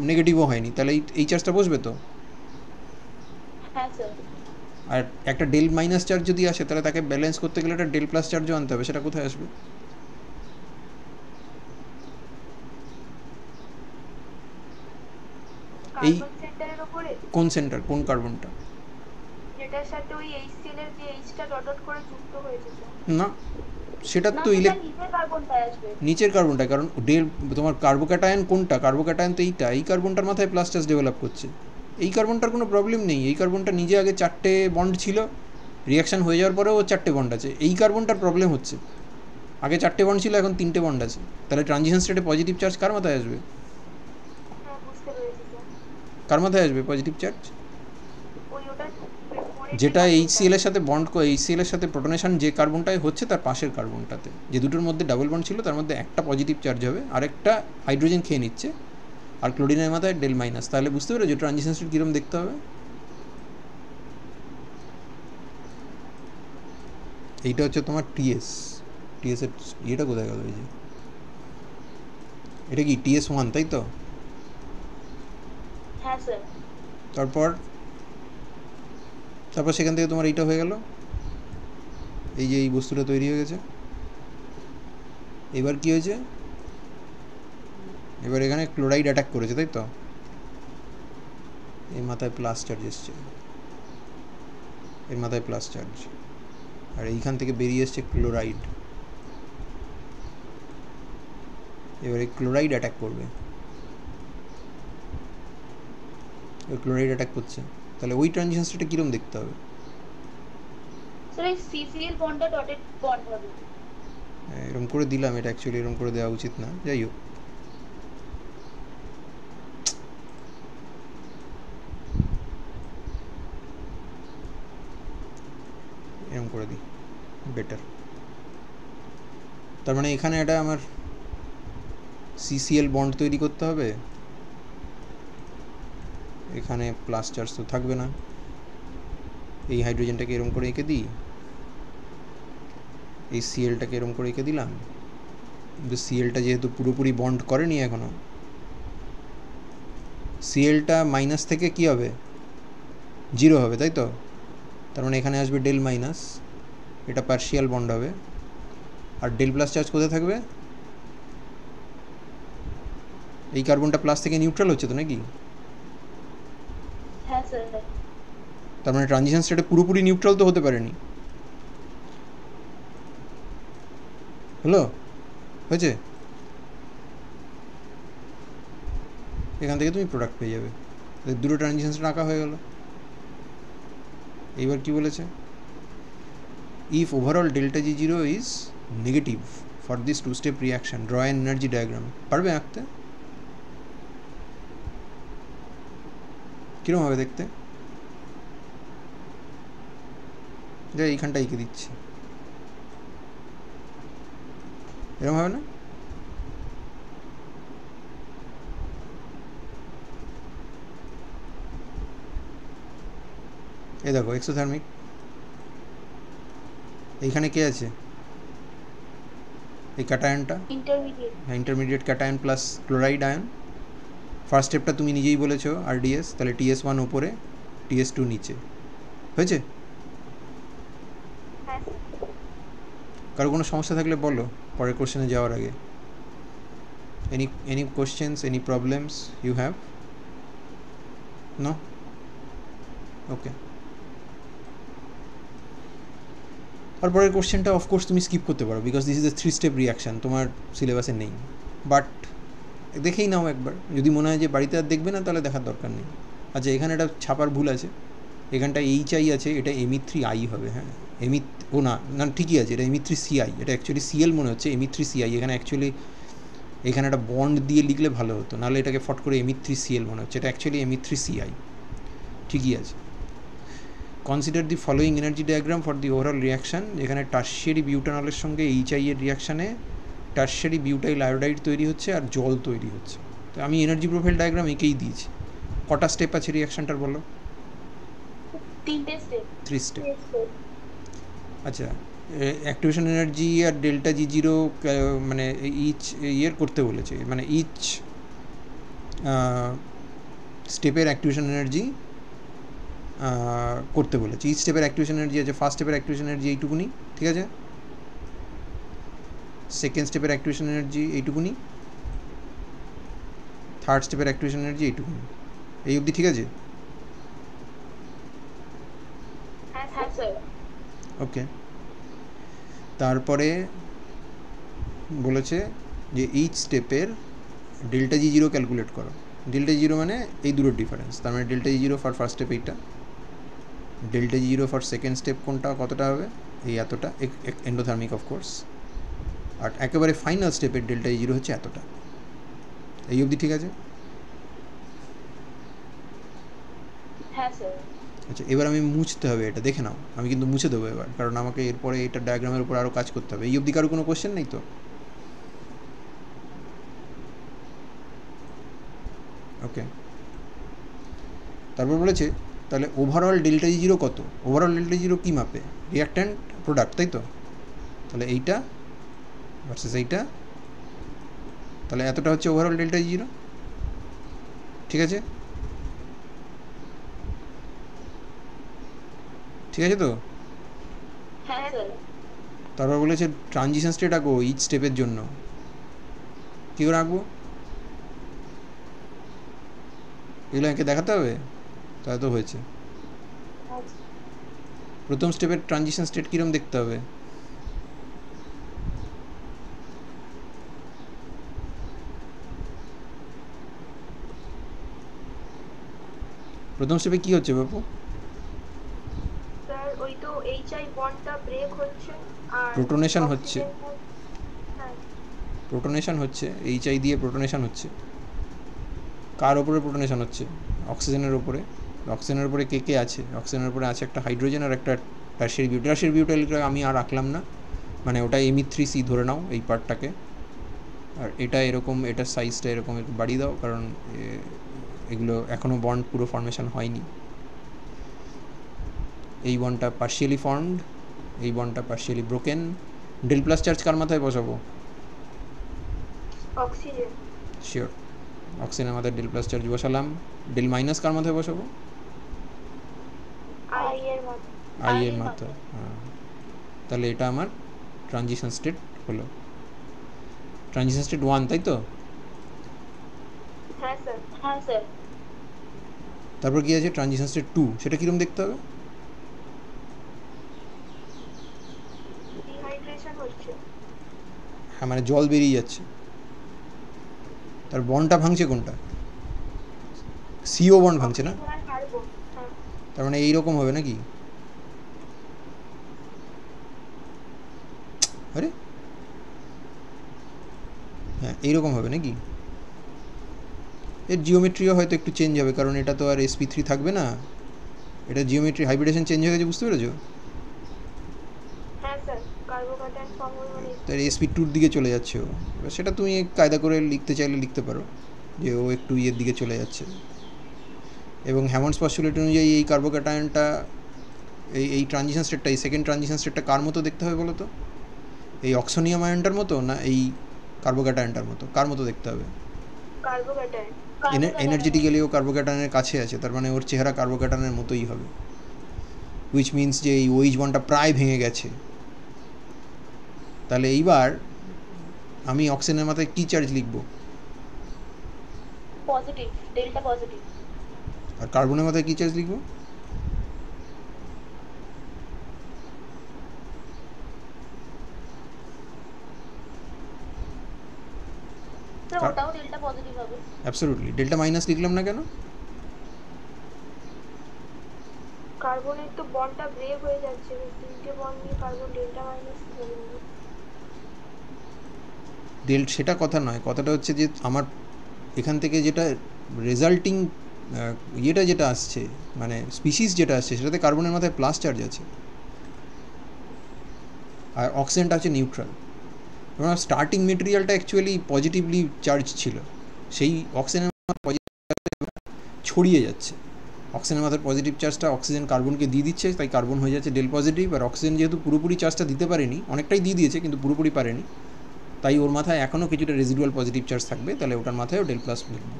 নেগেটিভও হয়নি, তাহলে এই চার্জটা বসবে তো। হ্যাঁ স্যার। আর একটা ডেল মাইনাস চার্জ যদি আসে, তাহলে তাকে ব্যালেন্স করতে গেলে একটা ডেল প্লাস চার্জও আনতে হবে, সেটা কোথায় আসবে? এই কার্বন সেন্টারের উপরে কোন সেন্টার, কোন কার্বনটা? যেটার সাথে ওই HCl এর যে Hটা ডট ডট করে যুক্ত হয়েছে স্যার। না, সেটার না তো সেটা নিচের কার্বনটায় আসবে। নিচের কার্বনটায়, কারণ ডেল তোমার কার্বোক্যাটায়ন কোনটা? কার্বোক্যাটায়ন তো এইটা, এই কার্বনটার মাথায় প্লাস চার্জ ডেভেলপ করছে। এই কার্বনটার কোনো প্রবলেম নেই, এই কার্বনটা নিজে আগে 4টে বন্ড ছিল, রিয়াকশান হয়ে যাওয়ার পরেও 4টে বন্ড আছে। এই কার্বনটার প্রবলেম হচ্ছে, আগে 4টে বন্ড ছিল, এখন 3টে বন্ড আছে। তাহলে ট্রানজিশন স্টেটে পজিটিভ চার্জ কার মাথায় আসবে? হ্যাঁ বুঝতে পেরেছি স্যার। কার মাথায় আসবে পজিটিভ চার্জ? ওই ওটা যেটা HCl এর সাথে বন্ড, HCl এর সাথে প্রোটনেশন যে কার্বনটায় হচ্ছে তার পাশের কার্বনটাতে, যে দুটোর মধ্যে ডাবল বন্ড ছিল তার মধ্যে একটা পজিটিভ চার্জ হবে, আরেকটা হাইড্রোজেন খেয়ে নিচ্ছে, আর ক্লোরিনের মাথায় ডেল মাইনাস। তাহলে বুঝতে পেরেছো ট্রানজিশন স্টেট কীরকম দেখতে হবে? এইটা হচ্ছে তোমার টিএস এর ইয়েটা কোথায় গেল? এই যে এটা কি TS1, তাই তো? হ্যাঁ স্যার। তারপর সেখান থেকে তোমার এইটা হয়ে গেল, এই যে এই বস্তুটা তৈরি হয়ে গেছে। এবার কি হয়েছে? এবার এখানে ক্লোরাইড অ্যাটাক করেছে, তাই তো? এই মাথায় প্লাস চার্জ এসছে, এর মাথায় প্লাস চার্জ, আর এইখান থেকে বেরিয়ে এসছে ক্লোরাইড। এবার এই ক্লোরাইড অ্যাটাক করবে, ক্লোরাইড অ্যাটাক করছে, তাহলে ওই ট্রানজিশন স্টেটে কীরকম দেখতে হবে? স্যার এই CCl বন্ডটা ডটেড বন্ড হবে। এরকম করে দিলাম, এটা অ্যাকচুয়ালি এরকম করে দেওয়া উচিত না, যাই হোক। এরকম করে দিই, বেটার। তার মানে এখানে এটা আমার CCl বন্ড তৈরি করতে হবে, এখানে প্লাস চার্জ তো থাকবে না। এই হাইড্রোজেনটাকে এরকম করে এঁকে দিই, এই Clটাকে এরকম করে এঁকে দিলাম, কিন্তু Clটা যেহেতু পুরোপুরি বন্ড করেনি এখনো, Clটা মাইনাস থেকে কি হবে? 0 হবে, তাই তো? তার মানে এখানে আসবে ডেল মাইনাস, এটা পার্শিয়াল বন্ড হবে, আর ডেল প্লাস চার্জ কোথায় থাকবে? এই কার্বনটা প্লাস থেকে নিউট্রাল হচ্ছে তো নাকি? হ্যাঁ স্যার। তার মানে ট্রানজিশন স্টেটে পুরোপুরি নিউট্রাল তো হতে পারেনি। হলো? হয়েছে? এখান থেকে তুমি প্রোডাক্ট পেয়ে যাবে, দুটো ট্রানজিশন স্টেট আঁকা হয়ে গেল। এইবার কি বলেছে? If overall delta G0 is negative for this 2-step reaction, draw an energy diagram. পারবে আঁকতে? কীরকম হবে দেখতে? যা এইখানটা এঁকে দিচ্ছি, এরকম হবে না? এই দেখো এক্সোথার্মিক, এইখানে কে আছে? এই ক্যাটায়নটা, intermediate cation plus chloride ion. First স্টেপটা তুমি নিজেই বলেছো RDS, তাহলে TS1 উপরে, TS2 নিচে। হয়েছে? কারো কোনো সমস্যা থাকলে বলো পরের কোশ্চেনে যাওয়ার আগে। Any questions, any problems you have? No? Okay. আর পরের কোশ্চেনটা অফকোর্স তুমি স্কিপ করতে পারো, because this is a 3-step reaction, তোমার সিলেবাসে নেই, বাট দেখেই নাও একবার। যদি মনে হয় যে বাড়িতে আর দেখবে না, তাহলে দেখার দরকার নেই। আচ্ছা, এখানে একটা ছাপার ভুল আছে, এখানটা HI আছে, এটা Me3I হবে। হ্যাঁ, না ঠিকই আছে, এটা Me3CI, এটা অ্যাকচুয়ালি CL মনে হচ্ছে, Me3CI। এখানে অ্যাকচুয়ালি এখানে একটা বন্ড দিয়ে লিখলে ভালো হতো, নাহলে এটাকে ফট করে Me3CL মনে হচ্ছে, এটা অ্যাকচুয়ালি Me3CI। ঠিকই আছে। Consider the following energy diagram for the overall reaction, যেখানে টার্সিয়ারি বিউটানলের সঙ্গে এইচআই এর রিয়াকশানে টার্সিয়ারি বিউটাইল আয়োডাইড তৈরি হচ্ছে আর জল তৈরি হচ্ছে। তো আমি এনার্জি প্রোফাইল ডায়াগ্রাম এঁকেই দিয়েছি। কটা স্টেপ আছে রিয়াকশানটার বলো? 3টে স্টেপ। 3 স্টেপ। আচ্ছা, অ্যাক্টিভেশন এনার্জি আর ডেল্টা জি জিরো মানে ইচ ইয়ের করতে বলেছে, মানে ইচ স্টেপের অ্যাক্টিভেশন এনার্জি করতে বলেছে। ইচ স্টেপের অ্যাক্টিভেশন এনার্জি আছে, ফার্স্ট স্টেপের অ্যাক্টিভেশন এনার্জি এইটুকুনি, ঠিক আছে? সেকেন্ড স্টেপের অ্যাক্টিভেশন এনার্জি এইটুকুনি, থার্ড স্টেপের অ্যাক্টিভেশন এনার্জি এইটুকুনি। এই অবধি ঠিক আছে? হ্যাঁ স্যার। ওকে, তারপরে বলেছে যে ইচ স্টেপের ডেল্টা জি জিরো ক্যালকুলেট করো। ডেল্টা জি জিরো মানে এই দুটোর ডিফারেন্স, তার মানে delta G zero for first step এইটা, delta G zero for second step কোনটা কতটা হবে, এই এতটা এন্ডোথার্মিক অফকোর্স, আর একেবারে ফাইনাল স্টেপের ডেল্টা জি জিরো হচ্ছে এতটা। এই অবধি ঠিক আছে? হ্যাঁ স্যার। আচ্ছা, এবার আমি মুছতে হবে, এটা দেখে নাও, আমি কিন্তু মুছে দেবো এবার, কারণ আমাকে এরপরে এটা ডায়াগ্রামের উপর আরও কাজ করতে হবে। এই অবধি কারো কোনো কোয়েশ্চেন নেই তো? ওকে, তারপর বলেছে তাহলে ওভারঅল ডেল্টা জি জিরো কত? ওভারঅল ডেল্টা জি জিরো কী মাপে? রিয়াক্ট্যান্ট প্রোডাক্ট, তাই তো? তাহলে এইটা ভার্সেস এইটা, তাহলে এতটা হচ্ছে ওভারঅল ডেল্টা জি জিরো, ঠিক আছে? ঠিক আছে তো? হ্যাঁ স্যার। তারপর বলেছে ট্রানজিশন স্টেট আঁকো ইচ স্টেপের জন্য। কী করে আঁকবো? এগুলো এঁকে দেখাতে হবে? তাহলে তো হয়েছে। প্রথম স্টেপের ট্রানজিশন স্টেট কীরকম দেখতে হবে? প্রথম স্টেপে কী হচ্ছে বাপু? স্যার ওই তো এইচআই বন্ডটা ব্রেক হচ্ছে আর প্রোটনেশন হচ্ছে, হ্যাঁ প্রোটনেশন হচ্ছে, এইচআই দিয়ে প্রোটনেশন হচ্ছে। কার ওপরে প্রোটনেশন হচ্ছে? অক্সিজেনের ওপরে। অক্সিজেনের উপরে কে কে আছে? অক্সিজেনের উপরে আছে একটা হাইড্রোজেন আর একটা টার্সিয়ারি বিউটাইল। টার্সিয়ারি বিউটাইলটা আমি আর রাখলাম না, মানে ওটা Me3C ধরে নাও এই পার্টটাকে, আর এটা এরকম, এটার সাইজটা এরকম একটু বাড়িয়ে দাও, কারণ এগুলো এখনও বন্ড পুরো ফর্মেশন হয়নি। এই বন্ডটা পার্শিয়ালি ফর্মড, এই বন্ডটা partially broken. Del plus charge কার মাথায় বসাবো? অক্সিজেন। শিওর, অক্সিজেনের মাথায় ডেল প্লাস চার্জ বসালাম। ডেল মাইনাস কার মাথায় বসাবো? আই এর মত আই এর মাথায়। হ্যাঁ, তাহলে এটা আমার ট্রানজিশন স্টেট হলো। ট্রানজিশন স্টেট 1, তাই তো? হ্যাঁ স্যার। হ্যাঁ স্যার। তারপর কি আছে ট্রানজিশন স্টেট 2, সেটা কীরকম দেখতে হবে? ডিহাইড্রেশন হচ্ছে। হ্যাঁ, মানে জল বেরিয়ে যাচ্ছে। তার বন্ডটা ভাঙছে কোনটা? সিও বন্ড ভাঙছে না? অক্সিজেন আর কার্বন। হ্যাঁ তার মানে এইরকম হবে নাকি? আরে হ্যাঁ, এইরকম হবে নাকি? এর জিওমেট্রিও হয়তো একটু চেঞ্জ হবে, কারণ এটা তো আর sp3 থাকবে না, এটা জিওমেট্রি হাইব্রিডেশন চেঞ্জ হয়ে গেছে, বুঝতে পেরেছো? হ্যাঁ স্যার, কার্বোক্যাটায়ন ফর্ম হবে মানে তার sp2 র দিকে চলে যাচ্ছে ও। এবার সেটা তুমি কায়দা করে লিখতে চাইলে লিখতে পারো যে ও একটু ইয়ের দিকে চলে যাচ্ছে। এবং হ্যামন্ডস পস্টুলেট অনুযায়ী এই কার্বোক্যাটায়নটা, এই ট্রানজিশন স্টেটটা, এই সেকেন্ড ট্রানজিশন স্টেটটা কার মতো দেখতে হবে বলো তো? এই অক্সোনিয়াম আয়নটার মতো না এই কার্বোক্যাটায়নটার মতো? কার মতো দেখতে হবে? কার্বোক্যাটায়ন। এনার্জেটিক্যালিও কার্বোক্যাটায়নের কাছে আছে, তার মানে ওর চেহারা কার্বোক্যাটায়নের মতোই হবে, হুইচ মিনস যে এই OH বন্ডটা প্রায় ভেঙে গেছে। তাহলে এইবার আমি অক্সিজেনের মাথায় কী চার্জ লিখব? Positive, delta positive. আর কার্বনের মাথায় কী চার্জ লিখব? স্যার ওটাও ডেল্টা পজিটিভ হবে। অ্যাবসলিউটলি। ডেল্টা মাইনাস লিখলাম না কেন? কার্বনের তো বন্ডটা ব্রেক হয়ে যাচ্ছে, তিনটে বন্ড নিয়ে কার্বন ডেল্টা মাইনাস হবে। সেটা কথা নয়, কথাটা হচ্ছে যে আমার এখান থেকে যেটা রেজাল্টিং ইয়েটা যেটা আসছে মানে স্পিসিস যেটা আসছে সেটাতে কার্বনের মাথায় প্লাস চার্জ আছে আর অক্সিজেনটা আছে নিউট্রাল এবং স্টার্টিং মেটেরিয়ালটা অ্যাকচুয়ালি পজিটিভলি চার্জ ছিল সেই অক্সিজেনের পজিটিভ ছড়িয়ে যাচ্ছে অক্সিজেনের মাথার পজিটিভ চার্জটা অক্সিজেন কার্বনকে দিয়ে দিচ্ছে তাই কার্বন হয়ে যাচ্ছে ডেল পজিটিভ আর অক্সিজেন যেহেতু পুরোপুরি চার্জটা দিতে পারেনি অনেকটাই দিয়ে দিয়েছে কিন্তু পুরোপুরি পারেনি তাই ওর মাথায় এখনও কিছুটা রেজিডুয়াল পজিটিভ চার্জ থাকবে তাহলে ওটার মাথায়ও ডেল প্লাস লিখবে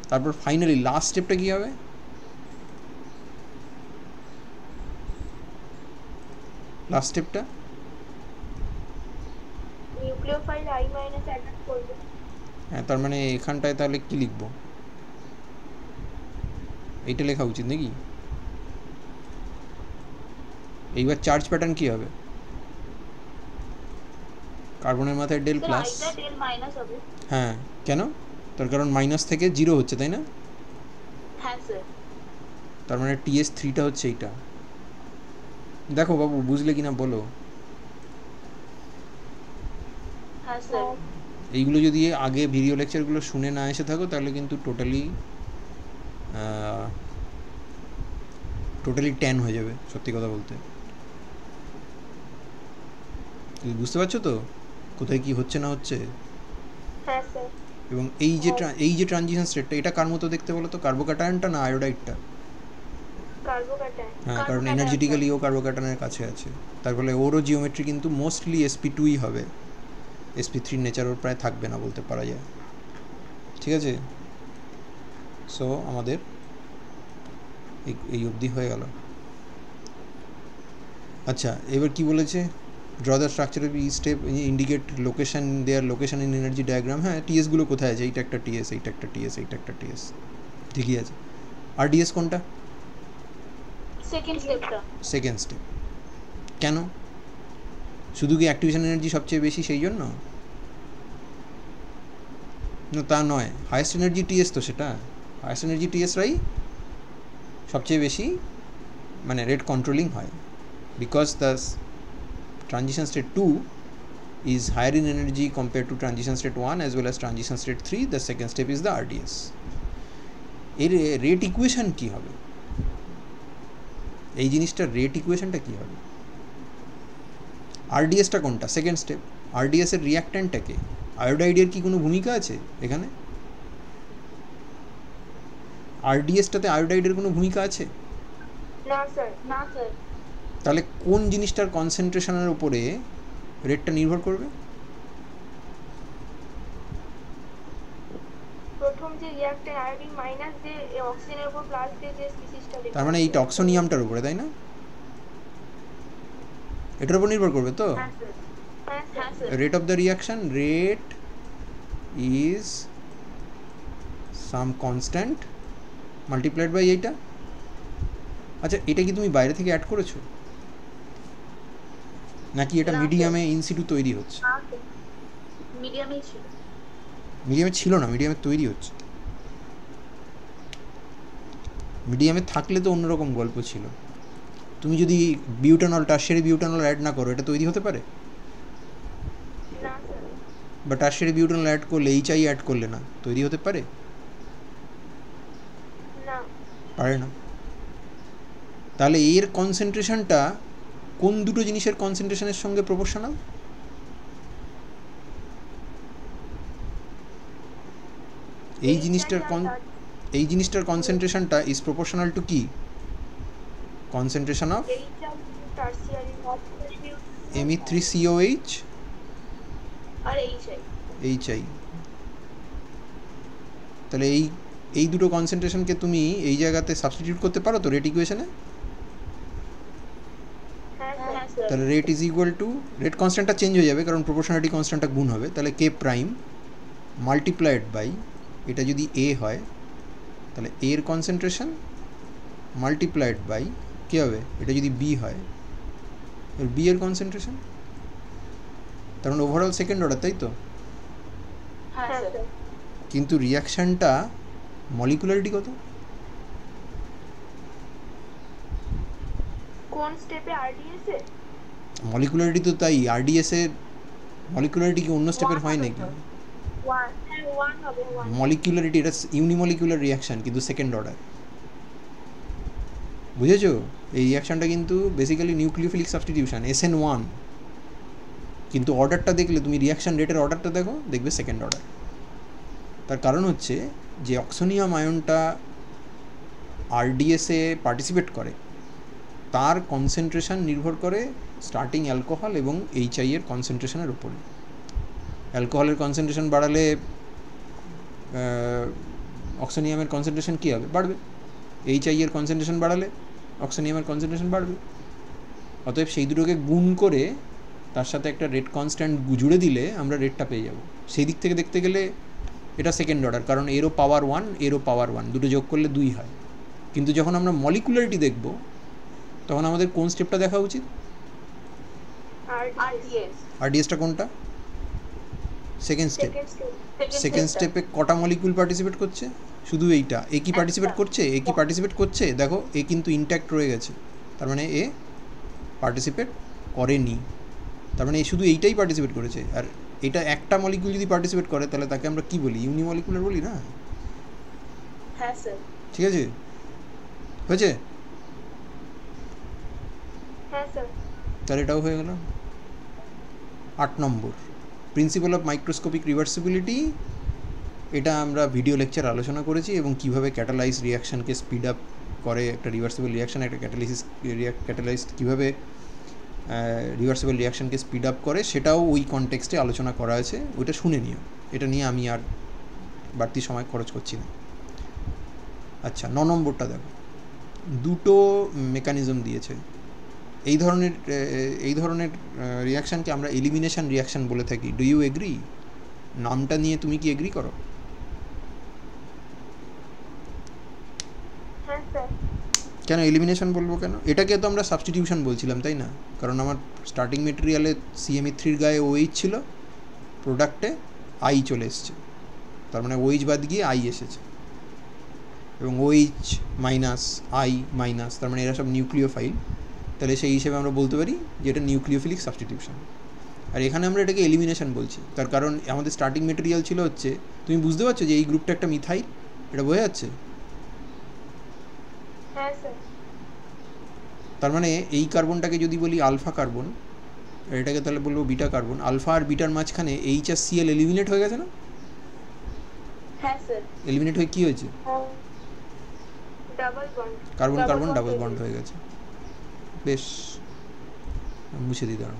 তারপর ফাইনালি লাস্ট স্টেপটা কী হবে লাস্ট স্টেপটা নিউক্লিওফাইল I- অ্যাটাক করবে। হ্যাঁ তার মানে এখানটায় তাহলে কী লিখবো এইটা লেখা উচিত নাকি এইবার চার্জ প্যাটার্ন কী হবে কার্বনের মাথায় ডেল প্লাস আইটা ডেল মাইনাস হবে। হ্যাঁ কেন তার কারণ মাইনাস থেকে জিরো হচ্ছে তাই না হ্যাঁ স্যার। তার মানে TS3টা হচ্ছে এইটা দেখো বাবু বুঝলে কিনা বলো হ্যাঁ স্যার। এইগুলো যদি আগে ভিডিও লেকচারগুলো শুনে না এসে থাকো তাহলে কিন্তু টোটালি ট্যান হয়ে যাবে সত্যি কথা বলতে তুমি বুঝতে পারছো তো কোথায় কি হচ্ছে না হচ্ছে হ্যাঁ স্যার। এবং এই যে ট্রানজিশন স্টেটটা এটা কার মতো দেখতে বলো তো কার্বোক্যাটায়নটা না আয়োডাইডটা কার্বোক্যাটায়ন। হ্যাঁ কারণ এনার্জেটিক্যালি ও কার্বোক্যাটায়নের কাছে আছে তার ফলে ওরও জিওমেট্রি কিন্তু মোস্টলি sp2ই হবে sp3 নেচার ওর প্রায় থাকবে না বলতে পারা যায় ঠিক আছে সো আমাদের এই অবধি হয়ে গেল আচ্ছা এবার কি বলেছে draw the structure of each step indicate location their location in energy diagram হ্যাঁ টিএসগুলো কোথায় আছে এইটা একটা টিএস এইটা একটা টিএস এইটা একটা টিএস ঠিকই আছে আর ডিএস কোনটা সেকেন্ড স্টেপটা। সেকেন্ড স্টেপ কেন শুধু কি অ্যাক্টিভেশন এনার্জি সবচেয়ে বেশি সেই জন্য না তা নয় হায়েস্ট এনার্জি টিএস তো সেটা হায়েস্ট এনার্জি টিএসরাই সবচেয়ে বেশি মানে রেট কন্ট্রোলিং হয় because the transition state 2 is higher in energy compared to transition state 1 as well as transition state 3 the second step is the RDS এর রেট ইকুয়েশন কি হবে এই জিনিসটার রেট ইকুয়েশনটা কি হবে আরডিএসটা কোনটা সেকেন্ড স্টেপ আরডিএস এর রিঅ্যাক্ট্যান্টটা কে আয়োডাইডের কি কোনো ভূমিকা আছে এখানে আরডিএসটাতে আয়োডাইডের কোনো ভূমিকা আছে না স্যার। না স্যার। তাহলে কোন জিনিসটার কনসেন্ট্রেশনের উপরে রেটটা নির্ভর করবে প্রথম যে রিঅ্যাক্ট্যান্ট আয়োডিন মাইনাস যে অক্সিজেনের উপর প্লাস দিয়ে যে স্পিসিসটা লেখা তার মানে এই টক্সোনিয়ামটার উপরে তাই না এটার উপর নির্ভর করবে তো হ্যাঁ স্যার। হ্যাঁ হ্যাঁ sir. Sir. rate of the reaction rate is some constant multiplied by এইটা আচ্ছা এটা কি তুমি বাইরে থেকে অ্যাড করেছো নাকি এটা না, মিডিয়ামে ইনসিটু তৈরি হচ্ছে মিডিয়ামেই ছিল। মিডিয়ামে ছিল না মিডিয়ামে তৈরি হচ্ছে মিডিয়ামে থাকলে তো অন্যরকম গল্প ছিল তুমি যদি বিউটানল টারশিয়ারি বিউটানল অ্যাড না করো এটা তৈরি হতে পারে না স্যার। বা টারশিয়ারি বিউটানল অ্যাড করলে এইচআই অ্যাড করলে না তৈরি হতে পারে না। পারে না তাহলে এর কনসেন্ট্রেশনটা কোন দুটো জিনিসের কনসেন্ট্রেশনের সঙ্গে প্রপোর্শনাল এই জিনিসটার কনসেন্ট্রেশনটা ইজ প্রপোর্শনাল টু কি কনসেন্ট্রেশন অফ টারশিয়ারি Me3COH আর এইচআই। HI তাহলে এই দুটো কনসেন্ট্রেশনকে তুমি এই জায়গাতে সাবস্টিটিউট করতে পারো তো রেট ইকুয়েশনে হ্যাঁ হ্যাঁ স্যার। স্যার। তাহলে rate is equal to rate কনস্ট্যান্টটা চেঞ্জ হয়ে যাবে কারণ প্রপোর্শনালিটি কনস্ট্যান্টটা গুণ হবে তাহলে কে প্রাইম মাল্টিপ্লাইড বাই এটা যদি এ হয় তাহলে এর কনসেন্ট্রেশন মাল্টিপ্লাইড বাই কী হবে এটা যদি বি হয় বি এর কনসেন্ট্রেশন তার মানে ওভারঅল সেকেন্ড অর্ডার তাই তো হ্যাঁ হ্যাঁ স্যার। স্যার। কিন্তু রিয়াকশানটা মলিকুলারিটি কত কোন স্টেপে আরডিএস এ? মলিকুলারিটি তো তাই আরডিএস এর মলিকুলারিটি কি অন্য স্টেপের হয় নাকি 1 হ্যাঁ 1 হবে 1 মলিকুলারিটি, এটা ইউনিমলিকুলার রিয়াকশান কিন্তু সেকেন্ড অর্ডার, বুঝেছো? এই রিয়াকশানটা কিন্তু বেসিক্যালি নিউক্লিওফিলিক সাবস্টিটিউশন SN1, কিন্তু অর্ডারটা দেখলে তুমি রিয়াকশান রেটের অর্ডারটা দেখো, দেখবে সেকেন্ড অর্ডার। তার কারণ হচ্ছে যে অক্সোনিয়াম আয়নটা RDS এ পার্টিসিপেট করে, তার কনসেন্ট্রেশন নির্ভর করে স্টার্টিং অ্যালকোহল এবং HI এর কনসেন্ট্রেশনের উপরে। অ্যালকোহলের কনসেন্ট্রেশন বাড়ালে অক্সোনিয়ামের কনসেন্ট্রেশন কী হবে? বাড়বে। HI এর কনসেন্ট্রেশন বাড়ালে অক্সোনিয়ামের কনসেন্ট্রেশন বাড়বে। অতএব সেই দুটোকে গুণ করে তার সাথে একটা রেট কনস্ট্যান্ট জুড়ে দিলে আমরা রেটটা পেয়ে যাব। সেই দিক থেকে দেখতে গেলে এটা সেকেন্ড অর্ডার, কারণ এরও পাওয়ার 1 এরও পাওয়ার 1, দুটো যোগ করলে 2 হয়। কিন্তু যখন আমরা মলিকুলারিটি দেখব তখন আমাদের কোন স্টেপটা দেখা উচিত? RDS RDSটা কোনটা? Second step. সেকেন্ড স্টেপে কটা মলিকুল পার্টিসিপেট করছে? শুধু এইটা। এ কি পার্টিসিপেট করছে? এ কি পার্টিসিপেট করছে? দেখো এ কিন্তু ইনট্যাক্ট রয়ে গেছে, তার মানে এ পার্টিসিপেট করেনি, তার মানে এ শুধু এইটাই পার্টিসিপেট করেছে। আর এটা একটা মলিকুল যদি পার্টিসিপেট করে তাহলে তাকে আমরা কি বলি? ইউনিমলিকুলার বলি না? হ্যাঁ স্যার। ঠিক আছে, হয়েছে? হ্যাঁ স্যার। তাহলে এটাও হয়ে গেল। 8 নম্বর প্রিন্সিপাল অফ মাইক্রোস্কোপিক রিভার্সিবিলিটি, এটা আমরা ভিডিও লেকচার আলোচনা করেছি, এবং কিভাবে ক্যাটালাইজ রিয়াকশানকে স্পিড আপ করে, একটা রিভার্সিবল রিয়াকশান, একটা ক্যাটালাইজ কীভাবে রিভার্সিবল রিয়াকশানকে স্পিড আপ করে সেটাও ওই কনটেক্সটে আলোচনা করা আছে, ওইটা শুনে নিও। এটা নিয়ে আমি আর বাড়তি সময় খরচ করছি না। আচ্ছা, 9 নম্বরটা দেখো, দুটো মেকানিজম দিয়েছে। এই ধরনের রিয়াকশানকে আমরা এলিমিনেশন রিয়াকশান বলে থাকি। Do you agree? নামটা নিয়ে তুমি কি এগ্রি করো? হ্যাঁ স্যার। কেন এলিমিনেশন বলবো কেন? এটাকে তো আমরা সাবস্টিটিউশন বলছিলাম, তাই না? কারণ আমার স্টার্টিং মেটেরিয়ালে CME3 গায়ে OH ছিল, প্রোডাক্টে I চলে এসছে, তার মানে OH বাদ গিয়ে I এসেছে, এবং OH মাইনাস I মাইনাস, তার মানে এরা সব নিউক্লিওফাইল। তাহলে সেই হিসেবে আমরা বলতে পারি যে এটা নিউক্লিওফিলিক সাবস্টিটিউশন। আর এখানে আমরা এটাকে এলিমিনেশন বলছি, তার কারণ আমাদের স্টার্টিং মেটেরিয়াল ছিল হচ্ছে, তুমি বুঝতে পারছো যে এই গ্রুপটা একটা মিথাইল, এটা বোঝা যাচ্ছে? হ্যাঁ স্যার। তার মানে এই কার্বনটাকে যদি বলি আলফা কার্বন, এটাকে তাহলে বলবো বিটা কার্বন। আলফা আর বিটার মাঝখানে H আর Cl এলিমিনেট হয়ে গেছে না? হ্যাঁ স্যার। এলিমিনেট হয়ে কী হয়েছে? Double bond. Carbon carbon double bond হয়ে গেছে। বেশ, মুছে দিই, দাঁড়াও।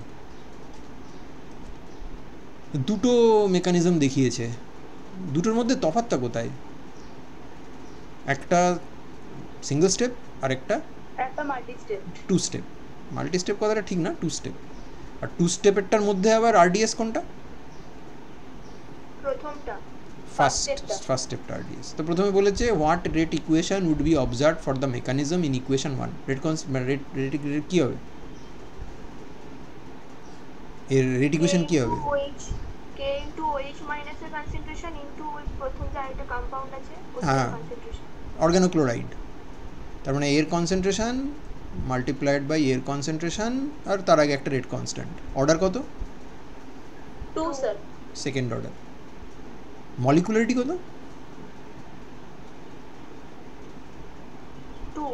দুটো মেকানিজম দেখিয়েছে, দুটোর মধ্যে তফাৎটা কোথায়? একটা সিঙ্গল স্টেপ আর একটা multi step. 2 step. Multi step কথাটা ঠিক না, 2 স্টেপ। আর 2 স্টেপেরটার মধ্যে আবার RDS কোনটা? প্রথমটা। ফার্স্ট স্টেপটা RDS। তো প্রথমে বলেছে what rate equation would be observe for the mechanism in equation 1। Rate কী হবে? এর রেট ইকুয়েশন কী হবে? K into OH minus এর কনসেন্ট্রেশন ইনটু ওই প্রথম যে আরেকটা কম্পাউন্ড আছে ওর কনসেন্ট্রেশন, অর্গানোক্লোরাইড। তার মানে এর কনসেন্ট্রেশন মাল্টিপ্লাইড বাই এর কনসেন্ট্রেশন, আর তার আগে একটা রেট কনস্ট্যান্ট। অর্ডার কত? 2 স্যার। Second order. মলিকুলারিটি কত? 2।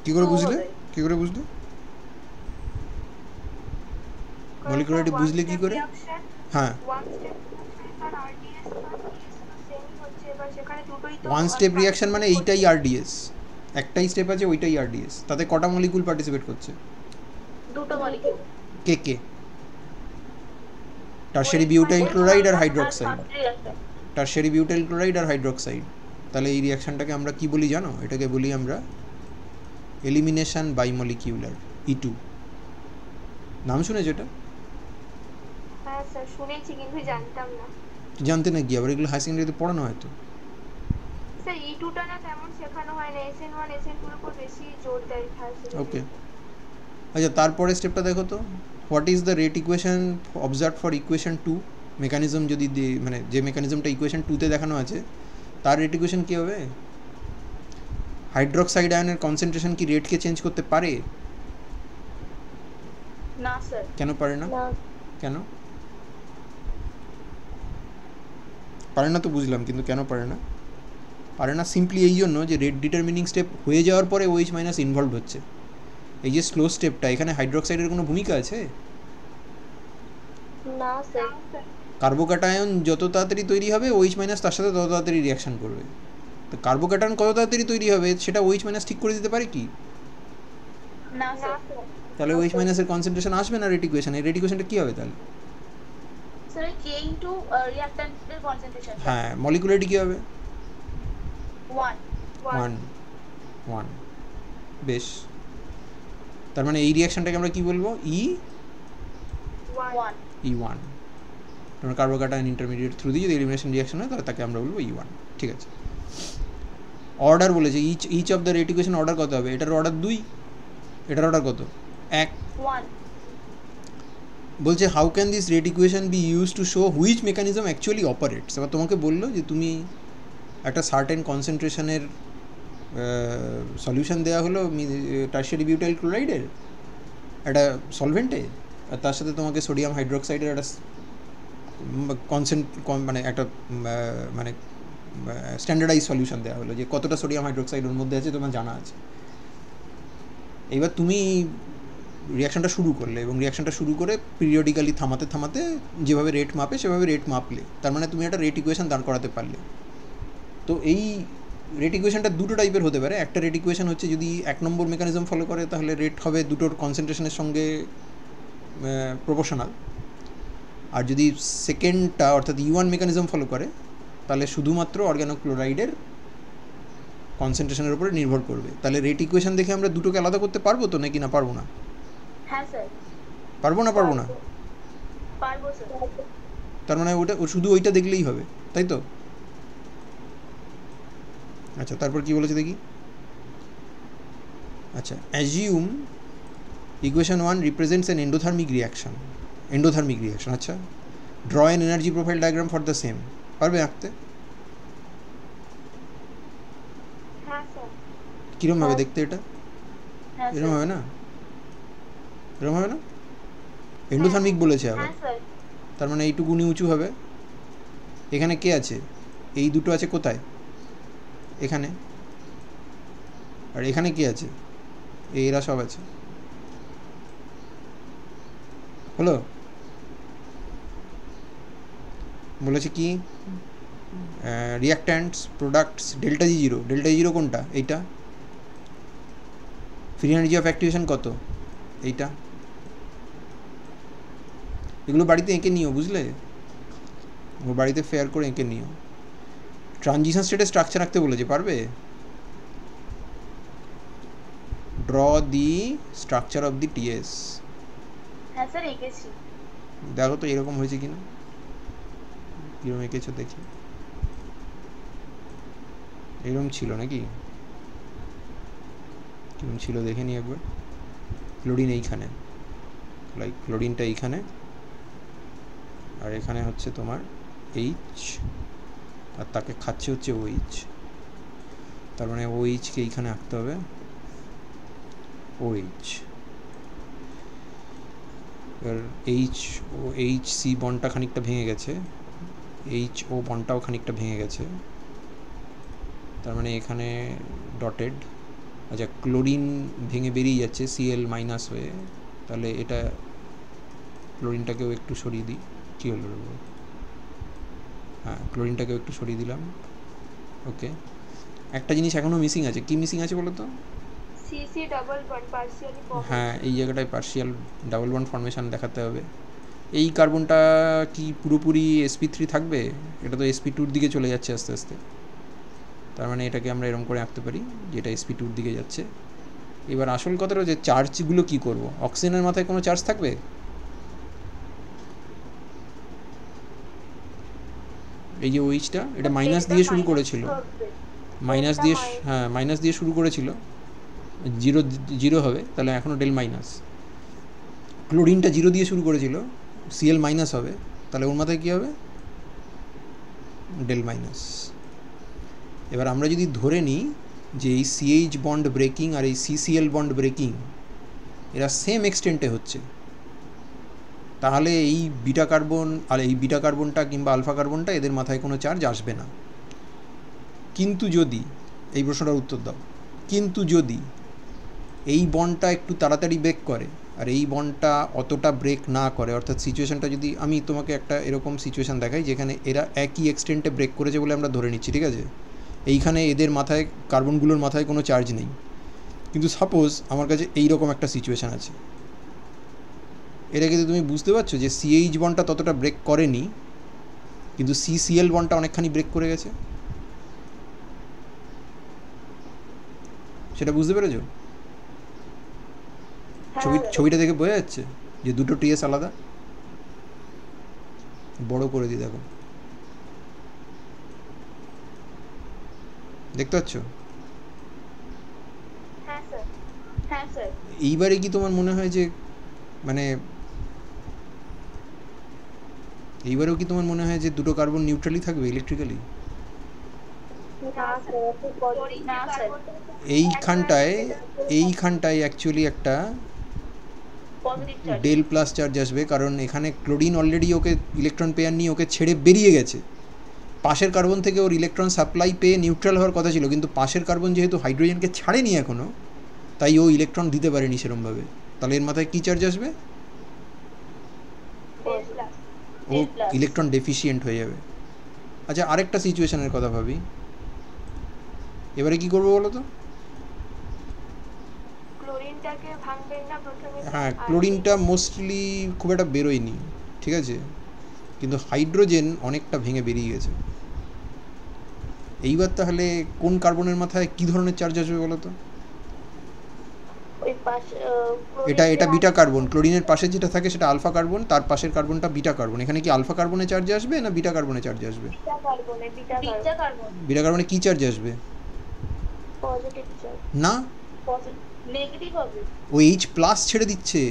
কী করে বুঝলে? কী করে বুঝলে মলিকুলারিটি? বুঝলে কী করে? হ্যাঁ, 1 স্টেপ রিয়াকশান মানে এইটাই RDS, একটাই স্টেপ আছে ওইটাই RDS। তাতে কটা মলিকুল পার্টিসিপেট করছে? দুটো মলিকুল। কে কে? টারশারি বিউটাইল ক্লোরাইড আর হাইড্রোক্সাইড। টারশারি বিউটাইল ক্লোরাইড আর হাইড্রোক্সাইড। তাহলে এই রিয়াকশানটাকে আমরা কি বলি জানো? এটাকে বলি আমরা এলিমিনেশন বাইমলিকিউলার, E2। নাম শুনেছো এটা? হ্যাঁ স্যার শুনেছি কিন্তু জানতাম না। জানতে না কি আবার? এগুলো হাই সেকেন্ডারিতে পড়ানো হয়তো। স্যার E2টা না তেমন শেখানো হয় না, SN1 SN2 এর উপর বেশি জোর দেয় হাই সেকেন্ডারি। ওকে, আচ্ছা তারপরে স্টেপটা দেখো তো, what is the rate equation observe for equation 2। Mechanism যদি মানে যে মেকানিজমটা ইকুয়েশন 2তে দেখানো আছে তার রেট ইকুয়েশন কী হবে? হাইড্রোক্সাইড আয়নের কনসেন্ট্রেশন কি রেটকে চেঞ্জ করতে পারে? না স্যার। কেন পারে না? কেন? পারে না তো বুঝলাম, কিন্তু কেন পারে না? পারে না সিম্পলি এই জন্য যে রেট ডিটারমিনিং স্টেপ হয়ে যাওয়ার পরে OH মাইনাস ইনভলভ হচ্ছে। এই যে স্লো স্টেপটা, এখানে হাইড্রোক্সাইডের কোনো ভূমিকা আছে? না স্যার। কার্বোক্যাটায়ন যত তাড়াতাড়ি তৈরি হবে OH মাইনাস তার সাথে তত তাড়াতাড়ি রিয়াকশান করবে। তো কার্বোক্যাটায়ন কত তাড়াতাড়ি তৈরি হবে সেটা OH মাইনাস ঠিক করে দিতে পারে কি? না না স্যার। স্যার। তাহলে OH মাইনাসের কনসেন্ট্রেশন আসবে না রেট ইকুয়েশন। এই রেট ইকুয়েশনটা কী হবে তাহলে? স্যার K ইনটু রিঅ্যাক্ট্যান্টের কনসেন্ট্রেশন। হ্যাঁ, মলিকুলারিটি কী হবে? 1 1 1। বেশ, তার মানে এই রিয়াকশানটাকে আমরা কি বলবো? ওয়ান। E1। তোমার কার্বোক্যাটায়ন ইন্টারমিডিয়েট থ্রু দিয়ে যদি এলিমিনেশন রিয়াকশন হয় তাহলে তাকে আমরা বলবো E1। ঠিক আছে। অর্ডার বলেছে, each of the rate equation order কত হবে? এটার অর্ডার 2, এটার অর্ডার কত? 1। 1 বলছে how can this rate equation be use to show which mechanism actually operates. এবার তোমাকে বললো যে তুমি একটা সার্টেন কনসেন্ট্রেশনের সলিউশন দেওয়া হলো টারশিয়ারি বিউটাইল ক্লোরাইডের একটা সলভেন্টে, আর তার সাথে তোমাকে সোডিয়াম হাইড্রোক্সাইডের একটা মানে একটা মানে স্ট্যান্ডার্ডাইজ সলিউশন দেওয়া হলো যে কতটা সোডিয়াম হাইড্রোক্সাইড ওর মধ্যে আছে তোমার জানা আছে। এইবার তুমি রিয়াকশানটা শুরু করলে এবং রিয়াকশানটা শুরু করে পিরিয়ডিক্যালি থামাতে থামাতে যেভাবে রেট মাপে সেভাবে রেট মাপলে, তার মানে তুমি একটা রেট ইকুয়েশন দাঁড় করাতে পারলে। তো এই রেট ইকুয়েশনটা দুটো টাইপের হতে পারে। একটা রেট ইকুয়েশন হচ্ছে যদি 1 নম্বর মেকানিজম ফলো করে তাহলে রেট হবে দুটোর কনসেন্ট্রেশনের সঙ্গে প্রপোর্শনাল, আর যদি সেকেন্ডটা অর্থাৎ E1 মেকানিজম ফলো করে তাহলে শুধুমাত্র অর্গানোক্লোরাইডের কনসেন্ট্রেশনের উপরে নির্ভর করবে। তাহলে রেট ইকুয়েশন দেখে আমরা দুটোকে আলাদা করতে পারবো তো, নাকি না পারবো না? হ্যাঁ স্যার। পারবো না? পারবো না? পারবো স্যার। তার মানে ওটা শুধু ওইটা দেখলেই হবে, তাই তো? আচ্ছা, তারপর কি বলেছে দেখি। আচ্ছা, assume equation 1 represents an endothermic reaction. আচ্ছা, draw an energy profile diagram for the same. পারবে আঁকতে? হ্যাঁ স্যার। কীরকম হবে দেখতে এটা? হ্যাঁ এরকম স্যার। হবে না? এরকম হবে না? এন্ডোথার্মিক বলেছে আবার, হ্যাঁ স্যার। তার মানে এইটুকুনি উঁচু হবে। এখানে কে আছে? এই দুটো আছে কোথায়? এখানে। আর এখানে কে আছে? এরা সব আছে। হলো? বলেছে কি রিয়াক্ট্যান্টস products delta G zero. Delta G zero কোনটা? এইটা। ফ্রি এনার্জি অফ অ্যাক্টিভেশন কত? এইটা। এগুলো বাড়িতে এঁকে নিও, বুঝলে? ও বাড়িতে ফেয়ার করে এঁকে নিও। ট্রানজিশন স্টেটে স্ট্রাকচার রাখতে বলেছে, পারবে? Draw the structure of the TS. হ্যাঁ স্যার এঁকেছি। দেখো তো এরকম হয়েছে কিনা, কীরকম এঁকেছো দেখি। এরকম ছিল নাকি? কীরকম ছিল দেখে নি একবার। ক্লোরিন এইখানে, লাইক ক্লোরিনটা এইখানে, আর এখানে হচ্ছে তোমার এইচ, আর তাকে খাচ্ছে হচ্ছে OH। তার মানে OH-কে এইখানে আঁকতে হবে, OH। এবার HC বন্ডটা খানিকটা ভেঙে গেছে, HO বন্ডটাও খানিকটা ভেঙে গেছে, তার মানে এখানে ডটেড। আচ্ছা, ক্লোরিন ভেঙে বেরিয়ে যাচ্ছে Cl মাইনাস হয়ে, তাহলে এটা ক্লোরিনটাকেও একটু সরিয়ে দিই। কী হলো? হ্যাঁ, ক্লোরিনটাকেও একটু সরিয়ে দিলাম। ওকে, একটা জিনিস এখনও মিসিং আছে। কি মিসিং আছে বলো তো? CC double bond partially form. হ্যাঁ, এই জায়গাটায় পার্শিয়াল ডাবল বন্ড ফর্মেশন দেখাতে হবে। এই কার্বনটা কি পুরোপুরি sp3 থাকবে? এটা তো sp2-র দিকে চলে যাচ্ছে আস্তে আস্তে। তার মানে এটাকে আমরা এরকম করে আঁকতে পারি যেটা sp2-র দিকে যাচ্ছে। এবার আসল কথাটা হচ্ছে চার্জগুলো কি করব? অক্সিজেনের মাথায় কোনো চার্জ থাকবে? এই যে OH-টা, এটা মাইনাস দিয়ে শুরু করেছিল, মাইনাস দিয়ে, হ্যাঁ মাইনাস দিয়ে শুরু করেছিল, জিরো জিরো হবে, তাহলে এখনও ডেল মাইনাস। ক্লোরিনটা জিরো দিয়ে শুরু করেছিল, Cl মাইনাস হবে, তাহলে ওর মাথায় কী হবে? Del minus. এবার আমরা যদি ধরে নিই যে এই CH বন্ড ব্রেকিং আর এই CCl বন্ড ব্রেকিং এরা সেম এক্সটেন্টে হচ্ছে, তাহলে এই বিটা কার্বন আর এই বিটা কার্বনটা কিংবা আলফা কার্বনটা এদের মাথায় কোনো চার্জ আসবে না। কিন্তু যদি, এই প্রশ্নটার উত্তর দাও, কিন্তু যদি এই বন্ডটা একটু তাড়াতাড়ি ব্রেক করে আর এই বন্ডটা অতটা ব্রেক না করে, অর্থাৎ সিচুয়েশানটা যদি আমি তোমাকে একটা এরকম সিচুয়েশান দেখাই যেখানে এরা একই এক্সটেন্টে ব্রেক করেছে বলে আমরা ধরে নিচ্ছি, ঠিক আছে, এইখানে এদের মাথায় কার্বনগুলোর মাথায় কোনো চার্জ নেই, কিন্তু সাপোজ আমার কাছে এইরকম একটা সিচুয়েশান আছে, এটা কিন্তু তুমি বুঝতে পারছো যে সিএইচ বন্ডটা ততটা ব্রেক করেনি কিন্তু সিসিএল বন্ডটা অনেকখানি ব্রেক করে গেছে, সেটা বুঝতে পেরেছো? ছবিটা দেখে বোঝা যাচ্ছে যে দুটো টিএস আলাদা। বড় করে দিই, দেখো, দেখতে পাচ্ছ? হ্যাঁ স্যার। হ্যাঁ স্যার। এইবারে কি তোমার মনে হয় যে মানে এইবারেও কি তোমার মনে হয় যে দুটো কার্বন নিউট্রালি থাকবে ইলেকট্রিক্যালি? না স্যার। এইখানটায় অ্যাকচুয়ালি একটা positive charge. Del plus charge আসবে, কারণ এখানে ক্লোরিন অলরেডি ওকে ইলেকট্রন পেয়ার নিয়ে ওকে ছেড়ে বেরিয়ে গেছে। পাশের কার্বন থেকে ওর ইলেকট্রন সাপ্লাই পেয়ে নিউট্রাল হওয়ার কথা ছিল, কিন্তু পাশের কার্বন যেহেতু হাইড্রোজেনকে ছাড়েনি এখনও, তাই ও ইলেকট্রন দিতে পারেনি সেরমভাবে। তাহলে এর মাথায় কী চার্জ আসবে? ও ইলেকট্রন ডেফিসিয়েন্ট হয়ে যাবে। আচ্ছা, আরেকটা সিচুয়েশনের কথা ভাবি, এবারে কি করবো বলো তো? ক্লোরিনটাকে ভাঙবেন না প্রথমে? হ্যাঁ, ক্লোরিনটা মোস্টলি খুব একটা বেরোয়নি, ঠিক আছে, কিন্তু হাইড্রোজেন অনেকটা ভেঙে বেরিয়ে গেছে। এইবার তাহলে কোন কার্বনের মাথায় কী ধরনের চার্জ আসবে বলো তো? এটা বিটা কার্বন, ক্লোরিনের পাশে যেটা থাকে সেটা আলফা কার্বন, তার পাশের কার্বনটা বিটা কার্বন। এখানে কি আলফা কার্বনে চার্জ আসবে না বিটা কার্বনে চার্জ আসবে? বিটা কার্বনে কি চার্জ আসবে? Positive charge. না, নেগেটিভ হবে। ও এইচ প্লাস ছেড়ে দিচ্ছে,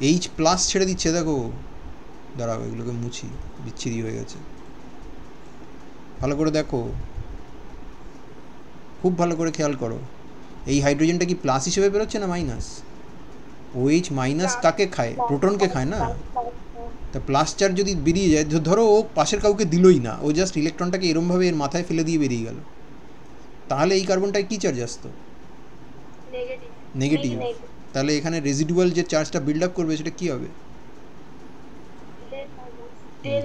এইচ প্লাস ছেড়ে দিচ্ছে। দেখো, দাঁড়াও, এগুলোকে মুছি, বিচ্ছিরি হয়ে গেছে, ভালো করে দেখো, খুব ভালো করে খেয়াল করো। এই হাইড্রোজেনটা কি প্লাস হিসেবে বেরোচ্ছে না মাইনাস? ওএইচ মাইনাস কাকে খায়? প্রোটনকে খায় না? তা প্লাস চার্জ যদি বেরিয়ে যায়, ধরো ও পাশের কাউকে দিলই না, ও জাস্ট ইলেকট্রনটাকে এরমভাবে এর মাথায় ফেলে দিয়ে বেরিয়ে গেল, তাহলে এই কার্বনটায় কী চার্জ আসতো? নেগেটিভ। তাহলে এখানে রেজিডুয়াল যে চার্জটা বিল্ড আপ করবে সেটা কী হবে?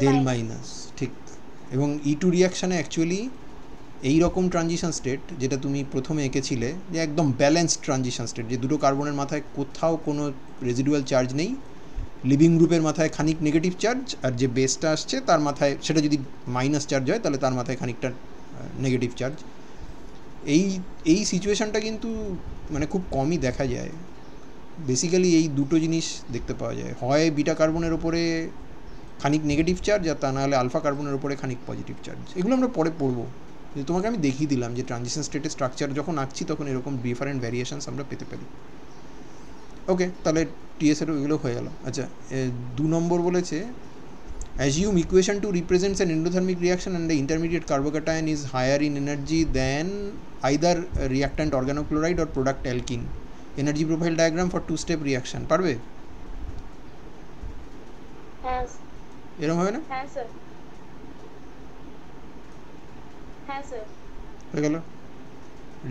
ডেল মাইনাস, ঠিক। এবং ই টু রিয়াকশানে অ্যাকচুয়ালি এই রকম ট্রানজিশন স্টেট, যেটা তুমি প্রথমে এঁকেছিলে যে একদম ব্যালেন্সড ট্রানজিশন স্টেট, যে দুটো কার্বনের মাথায় কোথাও কোনো রেজিডুয়াল চার্জ নেই, লিভিং গ্রুপের মাথায় খানিক নেগেটিভ চার্জ, আর যে বেসটা আসছে তার মাথায় সেটা যদি মাইনাস চার্জ হয় তাহলে তার মাথায় খানিকটা নেগেটিভ চার্জ। এই সিচুয়েশানটা কিন্তু মানে খুব কমই দেখা যায়। বেসিক্যালি এই দুটো জিনিস দেখতে পাওয়া যায়, হয় বিটা কার্বনের ওপরে খানিক নেগেটিভ চার্জ, আর তা নাহলে আলফা কার্বনের ওপরে খানিক পজিটিভ চার্জ। এগুলো আমরা পরে পড়বো, তোমাকে আমি দেখিয়ে দিলাম যে ট্রানজিশন স্টেটের স্ট্রাকচার যখন আঁকছি তখন এরকম ডিফারেন্ট ভ্যারিয়েশনস আমরা পেতে পারি। ওকে, তাহলে টিএসের ওইগুলো হয়ে গেল। আচ্ছা, 2 নম্বর বলেছে, assume equation 2 represents an endothermic reaction and the intermediate carbocation is higher in energy than either reactant organochloride or product alkene. Energy profile diagram for 2-step reaction. পারবে? হ্যাঁ। এরকম হবে না? হ্যাঁ স্যার। হ্যাঁ স্যার। হয়ে গেল।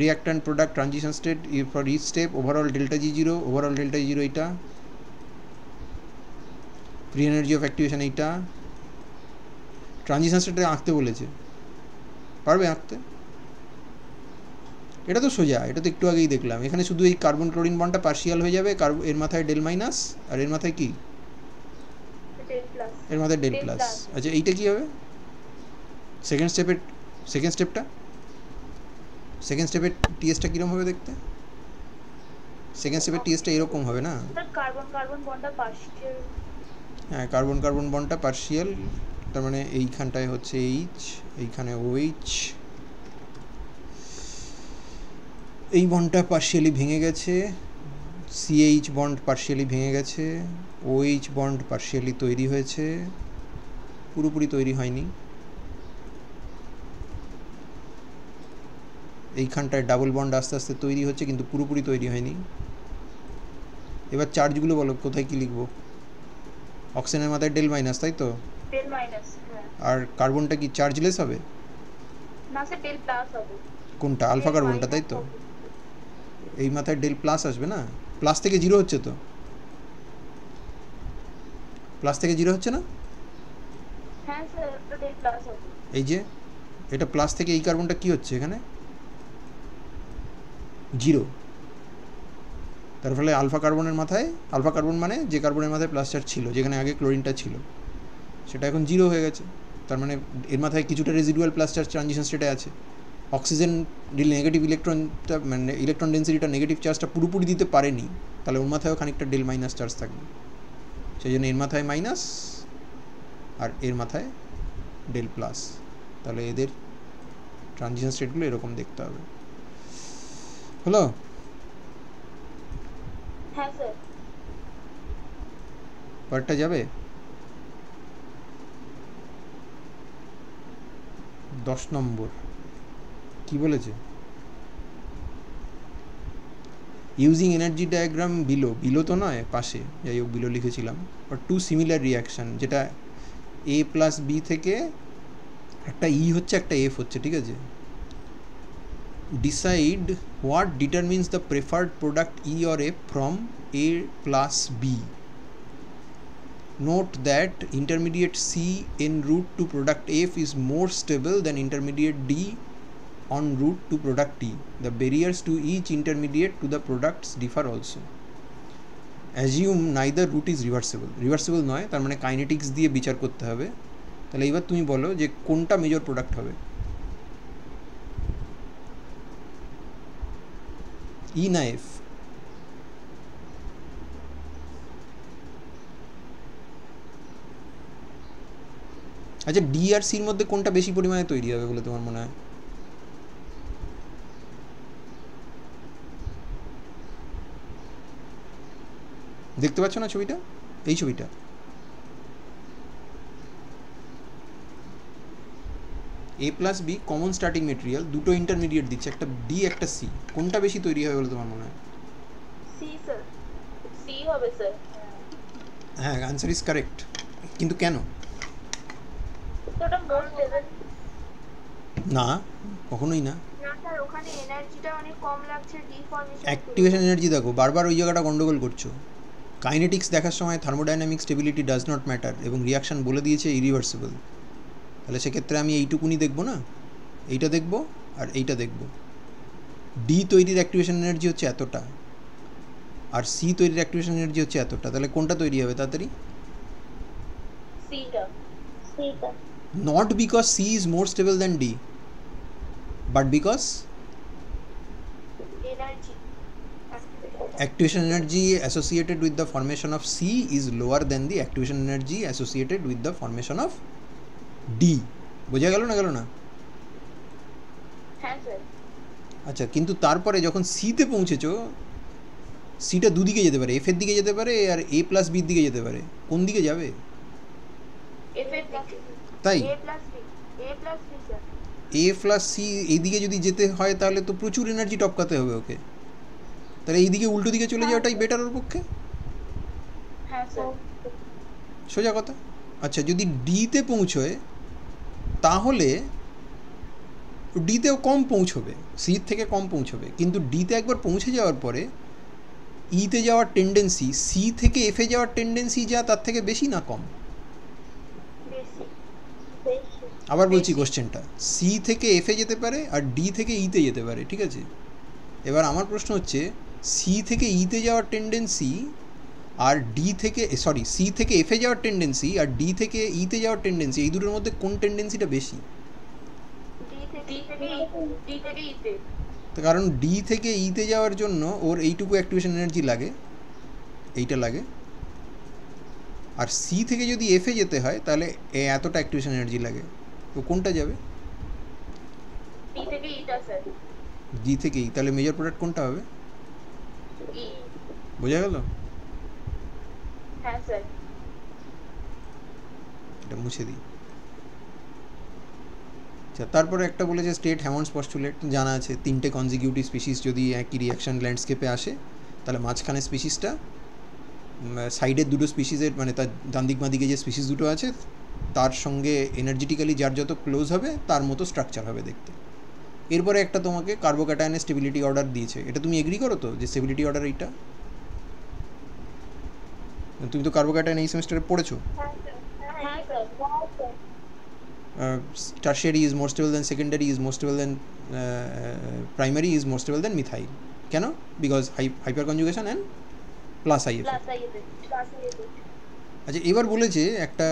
Reactant product transition state for each step, overall delta G0, overall delta G0 এটা, free energy of activation এইটা। ট্রানজিশন স্টেটে আঁকতে বলেছে, পারবে আঁকতে? এটা তো সোজা, এটা তো একটু আগেই দেখলাম। এখানে শুধু এই কার্বন ক্লোরিন বন্ডটা পার্শিয়াল হয়ে যাবে, এর মাথায় ডেল মাইনাস, আর এর মাথায় কি? এর মাথায় ডেল প্লাস। আচ্ছা, এইটা কি হবে? সেকেন্ড স্টেপের টিএসটা কীরকম হবে দেখতে? সেকেন্ড স্টেপের টিএসটা এরকম হবে না? কার্বন কার্বন বন্ডটা পার্শিয়াল। হ্যাঁ, কার্বন কার্বন বন্ডটা পার্শিয়াল, তার মানে এইখানটায় হচ্ছে এইচ, এইখানে ওএইচ, এই বন্ডটা পার্শিয়ালি ভেঙে গেছে, সিএইচ বন্ড পার্শিয়ালি ভেঙে গেছে, ওএইচ বন্ড পার্শিয়ালি তৈরি হয়েছে, পুরোপুরি তৈরি হয়নি। এইখানটায় ডাবল বন্ড আস্তে আস্তে তৈরি হচ্ছে কিন্তু পুরোপুরি তৈরি হয়নি। এবার চার্জগুলো বলো কোথায় কি লিখবো? অক্সিজেনের মাথায় ডেল মাইনাস, তাই তো? ডেল মাইনাস, হ্যাঁ। আর কার্বনটা কি চার্জলেস হবে? না স্যার, ডেল প্লাস হবে। কোনটা? আলফা কার্বনটা, তাই তো? এই মাথায় ডেল প্লাস আসবে না? প্লাস থেকে জিরো হচ্ছে তো, প্লাস থেকে জিরো হচ্ছে না? হ্যাঁ স্যার, তো ডেল প্লাস হবে। এই যে এটা প্লাস থেকে এই কার্বনটা কি হচ্ছে এখানে? জিরো। তার ফলে আলফা কার্বনের মাথায়, আলফা কার্বন মানে যে কার্বনের মাথায় প্লাস চার্জ ছিল, যেখানে আগে ক্লোরিনটা ছিল, সেটা এখন জিরো হয়ে গেছে। তার মানে এর মাথায় কিছুটা রেজিডুয়াল প্লাস চার্জ ট্রানজিশন স্টেটে আছে। অক্সিজেন নেগেটিভ ইলেকট্রনটা, মানে ইলেকট্রন ডেন্সিটিটা, নেগেটিভ চার্জটা পুরোপুরি দিতে পারেনি, তাহলে ওর মাথায়ও খানিকটা ডেল মাইনাস চার্জ থাকবে। সেই জন্য এর মাথায় মাইনাস আর এর মাথায় ডেল প্লাস। তাহলে এদের ট্রানজিশন স্টেটগুলো এরকম দেখতে হবে। হলো? হ্যাঁ স্যার। পরেরটা যাবে? 10 নম্বর কি বলেছে? Using energy diagram below, below তো নয়, পাশে, যাই হোক বিলো লিখেছিলাম, আর টু সিমিলার রিয়াকশান, যেটা এ প্লাস বি থেকে একটা ই হচ্ছে একটা এফ হচ্ছে, ঠিক আছে? Decide what determines the preferred product E or F from A plus B. Note that intermediate C en route to product F is more stable than intermediate D en route to product T. The barriers to each intermediate to the products differ also. Assume neither route is reversible. Reversible নয়, তার মানে কাইনেটিক্স দিয়ে বিচার করতে হবে। তাহলে এবার তুমি বলো যে কোনটা মেজর প্রোডাক্ট হবে? ই না এফ? আচ্ছা, ডি আর সির মধ্যে কোনটা বেশি পরিমাণে তৈরি হবে বলে তোমার মনে হয়? দেখতে পাচ্ছ না ছবিটা? এই ছবিটা A plus B common starting material, দুটো ইন্টারমিডিয়েট দিচ্ছে, একটা ডি একটা সি, কোনটা বেশি তৈরি হবে বলে তোমার মনে হয়? C sir. সি হবে স্যার। হ্যাঁ, আনসার ইজ কারেক্ট, কিন্তু কেন? ওটা মোর স্টেবল। না, কখনোই না। না স্যার, ওখানে এনার্জিটা অনেক কম লাগছে, ডিফর্মেশন। অ্যাক্টিভেশন এনার্জি দেখো, বারবার ওই জায়গাটা গন্ডগোল করছো। কাইনেটিক্স দেখার সময় thermodynamic stability does not matter, এবং রিয়াকশান বলে দিয়েছে ইরিভার্সিবল। তাহলে সেক্ষেত্রে আমি এইটুকুনি দেখবো না, এইটা দেখবো আর এইটা দেখবো। ডি তৈরির অ্যাক্টিভেশন এনার্জি হচ্ছে এতটা, আর সি তৈরির অ্যাক্টিভেশন এনার্জি হচ্ছে এতটা, তাহলে কোনটা তৈরি হবে তাড়াতাড়ি? সিটা। সিটা। Not because C is more stable than D, but because energy activation energy associated with the formation of C is lower than the activation energy associated with the formation of D. বোঝা গেল না? গেল না? হ্যাঁ স্যার। আচ্ছা, কিন্তু তারপরে যখন সিতে পৌঁছেছো, সিটা দুদিকে যেতে পারে, এফ এর দিকে যেতে পারে আর এ প্লাস বির দিকে যেতে পারে। কোন দিকে যাবে? এফ এর দিকে। তাই এ প্লাস বি। এ প্লাস বি স্যার। এ প্লাস সি এইদিকে যদি যেতে হয় তাহলে তো প্রচুর এনার্জি টপকাতে হবে ওকে, তাহলে এইদিকে উল্টো দিকে চলে যাওয়াটাই বেটার ওর পক্ষে। হ্যাঁ স্যার। সোজা কথা। আচ্ছা, যদি ডিতে পৌঁছয় তাহলে ডিতেও কম পৌঁছবে, সির থেকে কম পৌঁছবে, কিন্তু ডিতে একবার পৌঁছে যাওয়ার পরে ইতে যাওয়ার টেন্ডেন্সি সি থেকে এফে যাওয়ার টেন্ডেন্সি যা তার থেকে বেশি না কম? বেশি। আবার বলছি কোশ্চেনটা, সি থেকে এফে যেতে পারে আর ডি থেকে ইতে যেতে পারে, ঠিক আছে? এবার আমার প্রশ্ন হচ্ছে, সি থেকে ইতে যাওয়ার টেন্ডেন্সি আর ডি থেকে, সরি, সি থেকে এফে যাওয়ার টেন্ডেন্সি আর ডি থেকে ইতে যাওয়ার টেন্ডেন্সি, এই দুটোর মধ্যে কোন টেন্ডেন্সিটা বেশি? ডি থেকে ইতে। তো কারণ ডি থেকে ইতে যাওয়ার জন্য ওর এইটুকু অ্যাক্টিভেশন এনার্জি লাগে, এইটা লাগে, আর সি থেকে যদি এফে যেতে হয় তাহলে এতটা অ্যাক্টিভেশন এনার্জি লাগে। তো কোনটা যাবে? ডি থেকে ইটা স্যার। ডি থেকে ই, তাহলে মেজর প্রোডাক্ট কোনটা হবে? ই। বোঝা গেল? হ্যাঁ স্যার। এটা মুছে দিই। আচ্ছা, তারপরে একটা বলেছে স্টেট হ্যামন্ডস পস্টুলেট, জানা আছে, তিনটে কনজিকিউটিভ স্পিসিস যদি একই রিয়াকশন ল্যান্ডস্কেপে আসে তাহলে মাঝখানে স্পিসিসটা সাইডের দুটো স্পিসিসের মানে তার ডান দিক বাঁ দিকে যে স্পিসিস দুটো আছে তার সঙ্গে এনার্জেটিক্যালি যার যত ক্লোজ হবে তার মতো স্ট্রাকচার হবে দেখতে। এরপরে একটা তোমাকে কার্বোক্যাটায়নের স্টেবিলিটি অর্ডার দিয়েছে, এটা তুমি এগ্রি করো তো যে স্টেবিলিটি অর্ডার এইটা? তুমি তো কার্বোক্যাটায়ন এই সেমিস্টারে পড়েছো। হ্যাঁ sir. Tertiary is more stable than secondary, is more stable than primary, is more stable than methyl. কেন? Because hyperconjugation and plus I effect. আচ্ছা, এবার বলেছে একটা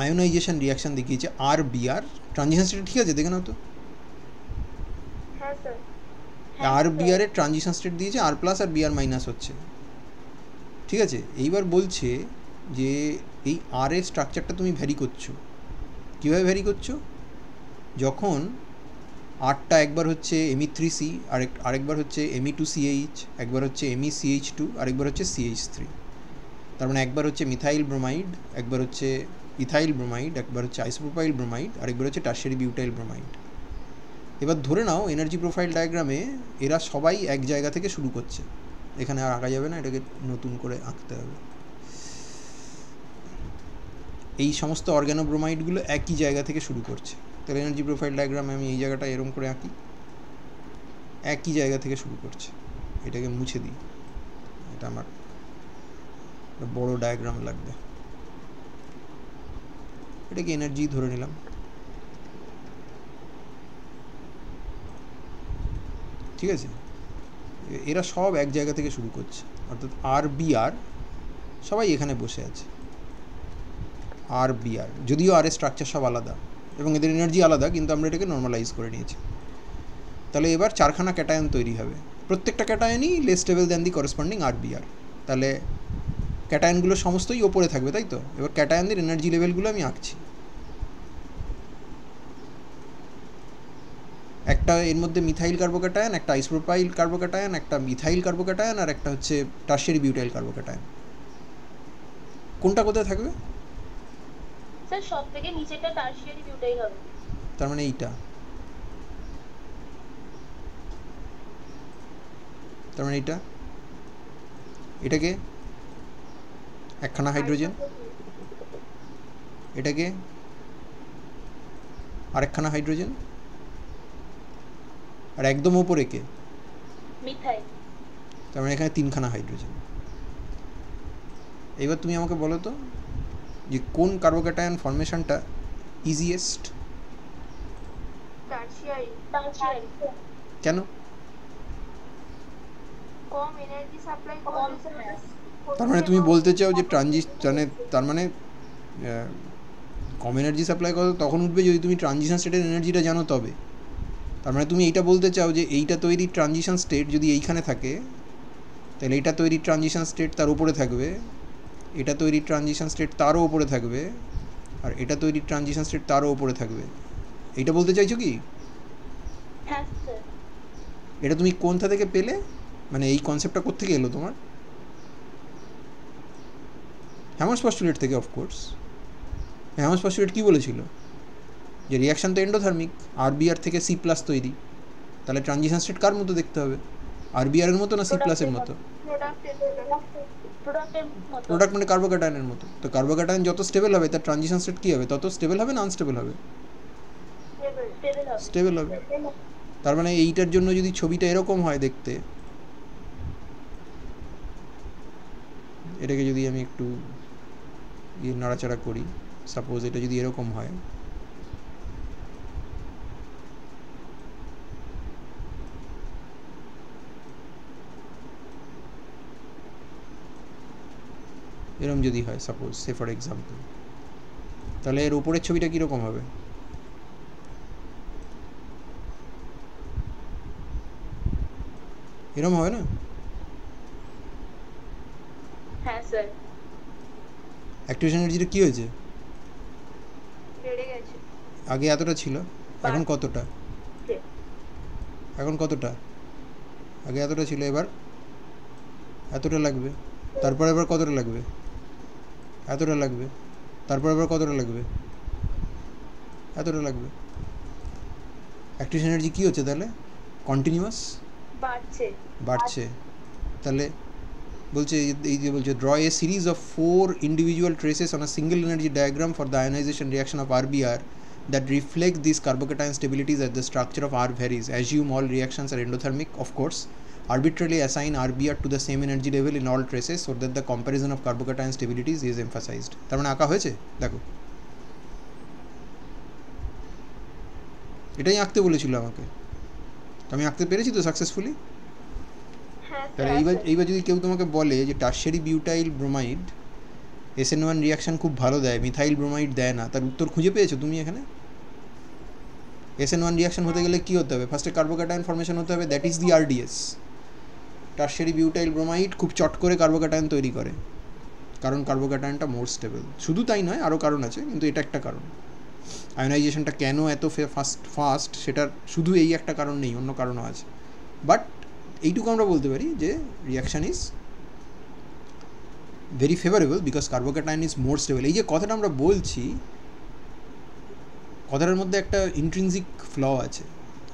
আয়োনাইজেশন রিয়াকশান দেখিয়েছে আর বিআর ট্রানজিশন স্টেট, ঠিক আছে দেখে নাও তো। হ্যাঁ স্যার। আর বিআর এর ট্রানজিশন স্টেট দিয়েছে আর প্লাস আর বিআর মাইনাস হচ্ছে, ঠিক আছে। এইবার বলছে যে এই আর এর স্ট্রাকচারটা তুমি ভ্যারি করছো, কীভাবে ভ্যারি করছো? যখন আরটা একবার হচ্ছে Me3C, আরেকবার হচ্ছে Me2CH, একবার হচ্ছে MECH2, আরেকবার হচ্ছে CH3। তার মানে একবার হচ্ছে মিথাইল ব্রোমাইড, একবার হচ্ছে ইথাইল ব্রোমাইড, একবার হচ্ছে আইসোপ্রোপাইল ব্রোমাইড, আরেকবার হচ্ছে টারশিয়ারি বিউটাইল ব্রোমাইড। এবার ধরে নাও এনার্জি প্রোফাইল ডায়াগ্রামে এরা সবাই এক জায়গা থেকে শুরু করছে, এখানে আর আঁকা যাবে না, এটাকে নতুন করে আঁকতে হবে। এই সমস্ত অর্গানোব্রোমাইডগুলো একই জায়গা থেকে শুরু করছে। তাহলে এনার্জি প্রোফাইল ডায়াগ্রামে আমি এই জায়গাটা এরকম করে আঁকি, একই জায়গা থেকে শুরু করছে। এটাকে মুছে দিই, এটা আমার বড় ডায়াগ্রাম লাগবে। এটাকে এনার্জি ধরে নিলাম, ঠিক আছে। এরা সব এক জায়গা থেকে শুরু করছে, অর্থাৎ আর বিআর সবাই এখানে বসে আছে। আর বিআর যদিও আর এর স্ট্রাকচার সব আলাদা এবং এদের এনার্জি আলাদা, কিন্তু আমরা এটাকে নর্মালাইজ করে নিয়েছি। তাহলে এবার চারখানা ক্যাটায়ন তৈরি হবে, প্রত্যেকটা ক্যাটায়নই less stable than the corresponding R BR. তাহলে ক্যাটায়নগুলো সমস্তই ওপরে থাকবে, তাই তো। এবার ক্যাটায়নদের এনার্জি লেভেলগুলো আমি আঁকছি। একটা এর মধ্যে মিথাইল কার্বোক্যাটায়ন, একটা আইসোপ্রোপাইল কার্বোক্যাটায়ন, একটা মিথাইল কার্বোক্যাটায়ন, আর একটা হচ্ছে টারশিয়ারি বিউটাইল কার্বোক্যাটায়ন। কোনটা কোথায় থাকবে? স্যার সব থেকে নিচেটা টারশিয়ারি বিউটাইল হবে। তার মানে এইটা, তার মানে এইটা, এটাকে একখানা হাইড্রোজেন, এটাকে আরেকখানা হাইড্রোজেন, আর একদম ওপরে কে? মিথাইল। তার মানে এখানে তিনখানা হাইড্রোজেন। এবার তুমি আমাকে বলো তো যে কোন কার্বোক্যাটায়ন ফর্মেশনটা ইজিয়েস্ট? টারশিয়ারি। কেন? কম এনার্জি সাপ্লাই করতে। তার মানে তুমি বলতে চাও যে তার মানে কম এনার্জি সাপ্লাই করো তখন উঠবে যদি তুমি ট্রানজিশন স্টেটের এনার্জিটা জানো তবে। তার মানে তুমি এইটা বলতে চাও যে এইটা তৈরি ট্রানজিশন স্টেট যদি এইখানে থাকে তাহলে এইটা তৈরি ট্রানজিশন স্টেট তার উপরে থাকবে, এটা তৈরি ট্রানজিশন স্টেট তারও উপরে থাকবে, আর এটা তৈরি ট্রানজিশন স্টেট তারও উপরে থাকবে। এইটা বলতে চাইছো কি? হ্যাঁ স্যার। এটা তুমি কোনটা থেকে পেলে, মানে এই কনসেপ্টটা কোত্থেকে এলো তোমার? হ্যামার্স পস্টুলেট থেকে, অফকোর্স। হ্যামার্স পস্টুলেট কী বলেছিল? যে রিয়াকশান তো এন্ডোথার্মিক, আরবিআর থেকে সি প্লাস তৈরি, তাহলে ট্রানজিশন স্টেট কার মতো দেখতে হবে? আরবিআর এর মতো না সি প্লাসের মতো? প্রোডাক্ট মানে কার্বোক্যাটায়নের মতো। তো কার্বোক্যাটায়ন যত স্টেবল হবে তার ট্রানজিশন স্টেট কী হবে? তত স্টেবল হবে না আনস্টেবল হবে? স্টেবল হবে। তার মানে এইটার জন্য যদি ছবিটা এরকম হয় দেখতে, এটাকে যদি আমি একটু নাড়াচাড়া করি, সাপোজ এটা যদি এরকম হয়, এরকম যদি হয় সাপোজ, সে ফর এক্সাম্পল, তাহলে এর উপরের ছবিটা কীরকম হবে? এরকম হবে না? হ্যাঁ স্যার। অ্যাক্টিভেশন এনার্জিটা কী হয়েছে? বেড়ে গেছে। আগে এতটা ছিল, এখন কতটা? এখন কতটা? আগে এতটা ছিল, এবার এতটা লাগবে, তারপর এবার কতটা লাগবে? এতটা লাগবে, তারপর এবার কতটা লাগবে? এতটা লাগবে। অ্যাক্টিভেশন এনার্জি কী হচ্ছে তাহলে? কন্টিনিউয়াস বাড়ছে। বাড়ছে। তাহলে বলছে এই যে বলছে draw A series of 4 individual traces on a single energy diagram for the ionisation reaction of RBr that reflect these carbocation stabilities as the structure of R varies. Assume all reactions are endothermic, of course. Arbitrarily assign RBr to the same energy level in all traces so that the comparison of carbocation stabilities is emphasized. তার মানে আঁকা হয়েছে দেখো, এটাই আঁকতে বলেছিল আমাকে, তো আমি আঁকতে পেরেছি তো সাকসেসফুলি। হ্যাঁ তাহলে স্যার। এইবার যদি কেউ তোমাকে বলে যে tertiary butyl bromide SN1 reaction খুব ভালো দেয়, মিথাইল ব্রোমাইড দেয় না, তার উত্তর খুঁজে পেয়েছো তুমি এখানে? SN1 রিয়াকশন হতে গেলে কী হতে হবে? ফার্স্টে কার্বোক্যাটায়ন ফর্মেশন হতে হবে, that is the RDS। Tertiary butyl bromide খুব চট করে কার্বোক্যাটায়ন তৈরি করে, কারণ কার্বোক্যাটায়নটা মোর স্টেবল। শুধু তাই নয়, আরও কারণ আছে, কিন্তু এটা একটা কারণ। আয়োনাইজেশনটা কেন এত ফাস্ট সেটার শুধু এই একটা কারণ নেই, অন্য কারণও আছে। বাট এইটুকু আমরা বলতে পারি যে reaction is very favourable because carbocation is more stable. এই যে কথাটা আমরা বলছি, কথাটার মধ্যে একটা ইন্ট্রিনজিক ফ্ল আছে।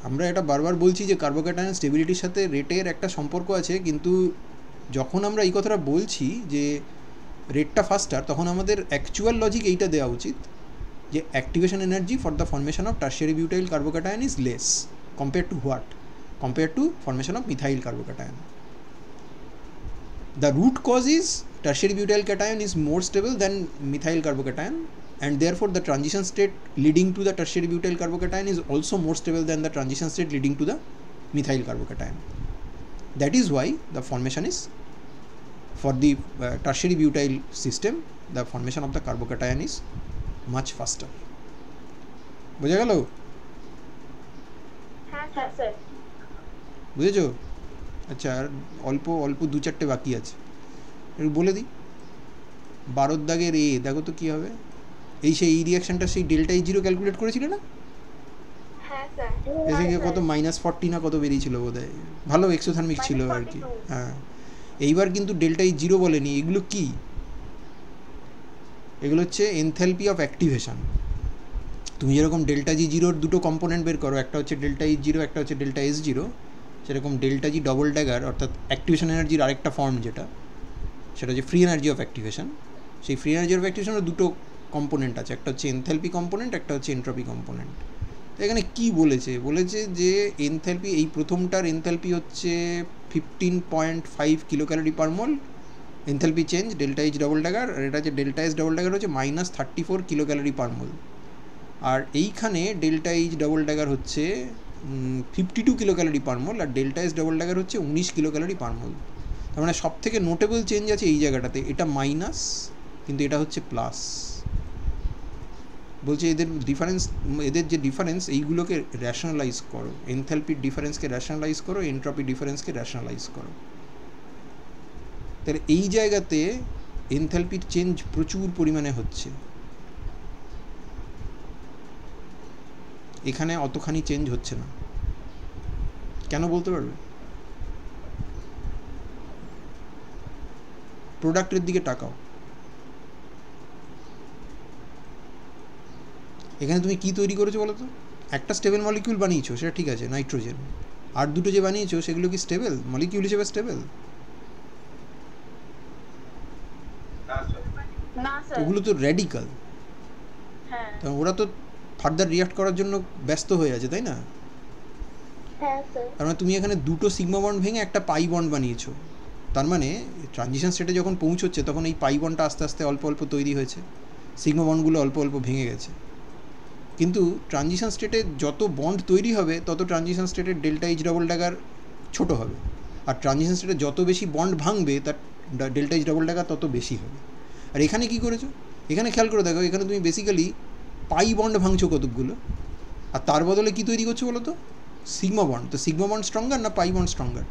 আমরা এটা বারবার বলছি যে কার্বোক্যাটায়ন স্টেবিলিটির সাথে রেটের একটা সম্পর্ক আছে, কিন্তু যখন আমরা এই কথাটা বলছি যে রেটটা ফাস্টার, তখন আমাদের অ্যাকচুয়াল লজিক এইটা দেওয়া উচিত যে activation energy for the formation of tertiary butyl carbocation is less compare to what? Compare to formation of methyl carbocation. The root cause is tertiary butyl cation is more stable than methyl carbocation, and therefore the transition state leading to the tertiary butyl carbocation is also more stable than the transition state leading to the methyl carbocation. That is why the formation is for the tertiary butyl system, the formation of the carbocation is much faster. বুঝে গেল? হ্যাঁ হ্যাঁ স্যার। স্যার। বুঝেছো? আচ্ছা, আর অল্প অল্প 2-4টে বাকি আছে, একটু বলে দিই। 12 দাগের এ দেখো তো কী হবে। এই রিয়াকশানটা সেই ΔE0 ক্যালকুলেট করেছিল না? হ্যাঁ স্যার। এসে গিয়ে কত -40 না কত বেরিয়েছিল বোধ হয়, ভালো এক্সোথার্মিক ছিল আর কি। হ্যাঁ, এইবার কিন্তু ΔE0 বলেনি। এগুলো কি? এগুলো হচ্ছে এনথ্যালপি অফ অ্যাক্টিভেশন। তুমি যেরকম ΔG0-র দুটো কম্পোনেন্ট বের করো, একটা হচ্ছে ΔE0, একটা হচ্ছে ΔS0, সেরকম ΔG ডবল ড্যাগার অর্থাৎ অ্যাক্টিভেশন এনার্জির আরেকটা ফর্ম যেটা, সেটা হচ্ছে ফ্রি এনার্জি অফ অ্যাক্টিভেশন। সেই ফ্রি এনার্জি অফ অ্যাক্টিভেশনের দুটো কম্পোনেন্ট আছে, একটা হচ্ছে এনথ্যালপি কম্পোনেন্ট, একটা হচ্ছে এন্ট্রপি কম্পোনেন্ট। তো এখানে কী বলেছে যে এনথ্যালপি, এই প্রথমটার এনথ্যালপি হচ্ছে 15.5 kilocalorie per mole enthalpy change ΔH double dagger, আর এটা হচ্ছে ΔS ডবল ড্যাগার হচ্ছে -34 কিলোক্যালোরি পার মোল। আর এইখানে ΔH ডবল ড্যাগার হচ্ছে 52 কিলোক্যালোরি পার মোল, আর ΔS ডবল ড্যাগার হচ্ছে 19 কিলোক্যালোরি পার মোল। তার মানে সব থেকে নোটেবল চেঞ্জ আছে এই জায়গাটাতে, এটা মাইনাস কিন্তু এটা হচ্ছে প্লাস। বলছে এদের যে ডিফারেন্স এইগুলোকে র্যাশনালাইজ করো, এনথ্যালপির ডিফারেন্সকে র্যাশনালাইজ করো, এন্ট্রপি ডিফারেন্সকে র্যাশনালাইজ করো। তাহলে এই জায়গাতে এনথ্যালপির চেঞ্জ প্রচুর পরিমাণে হচ্ছে, এখানে অতখানি চেঞ্জ হচ্ছে না। কেন বলতে পারবে? প্রোডাক্টের দিকে তাকাও। এখানে তুমি কি তৈরি করেছো বলো তো? একটা স্টেবল মলিকিউল বানিয়েছো, সেটা ঠিক আছে, নাইট্রোজেন। আর দুটো যে বানিয়েছো সেগুলো কি স্টেবল মলিকিউল হিসেবে স্টেবল? না স্যার। ওগুলো তো র্যাডিক্যাল। হ্যাঁ। তো ওরা তো ফার্দার রিয়াক্ট করার জন্য ব্যস্ত হয়ে আছে, তাই না? হ্যাঁ স্যার। তার মানে তুমি এখানে দুটো সিগমা বন্ড ভেঙে একটা পাই বন্ড বানিয়েছো। তার মানে ট্রানজিশন স্টেটে যখন পৌঁছচ্ছে তখন এই পাই বন্ডটা আস্তে আস্তে অল্প অল্প তৈরি হয়েছে, সিগমা বন্ডগুলো অল্প অল্প ভেঙে গেছে। কিন্তু ট্রানজিশন স্টেটে যত বন্ড তৈরি হবে তত ট্রানজিশন স্টেটের ΔH ডবল ড্যাগার ছোট হবে, আর ট্রানজিশন স্টেটে যত বেশি বন্ড ভাঙবে তার ΔH ডবল ড্যাগার তত বেশি হবে। আর এখানে কি করেছো? এখানে খেয়াল করে দেখো, এখানে তুমি বেসিক্যালি পাই বন্ড ভাঙছো কতকগুলো, আর তার বদলে কি তৈরি করছো বলো তো? Sigma bond. তো সিগমা বন্ড স্ট্রঙ্গার না pi bond stronger?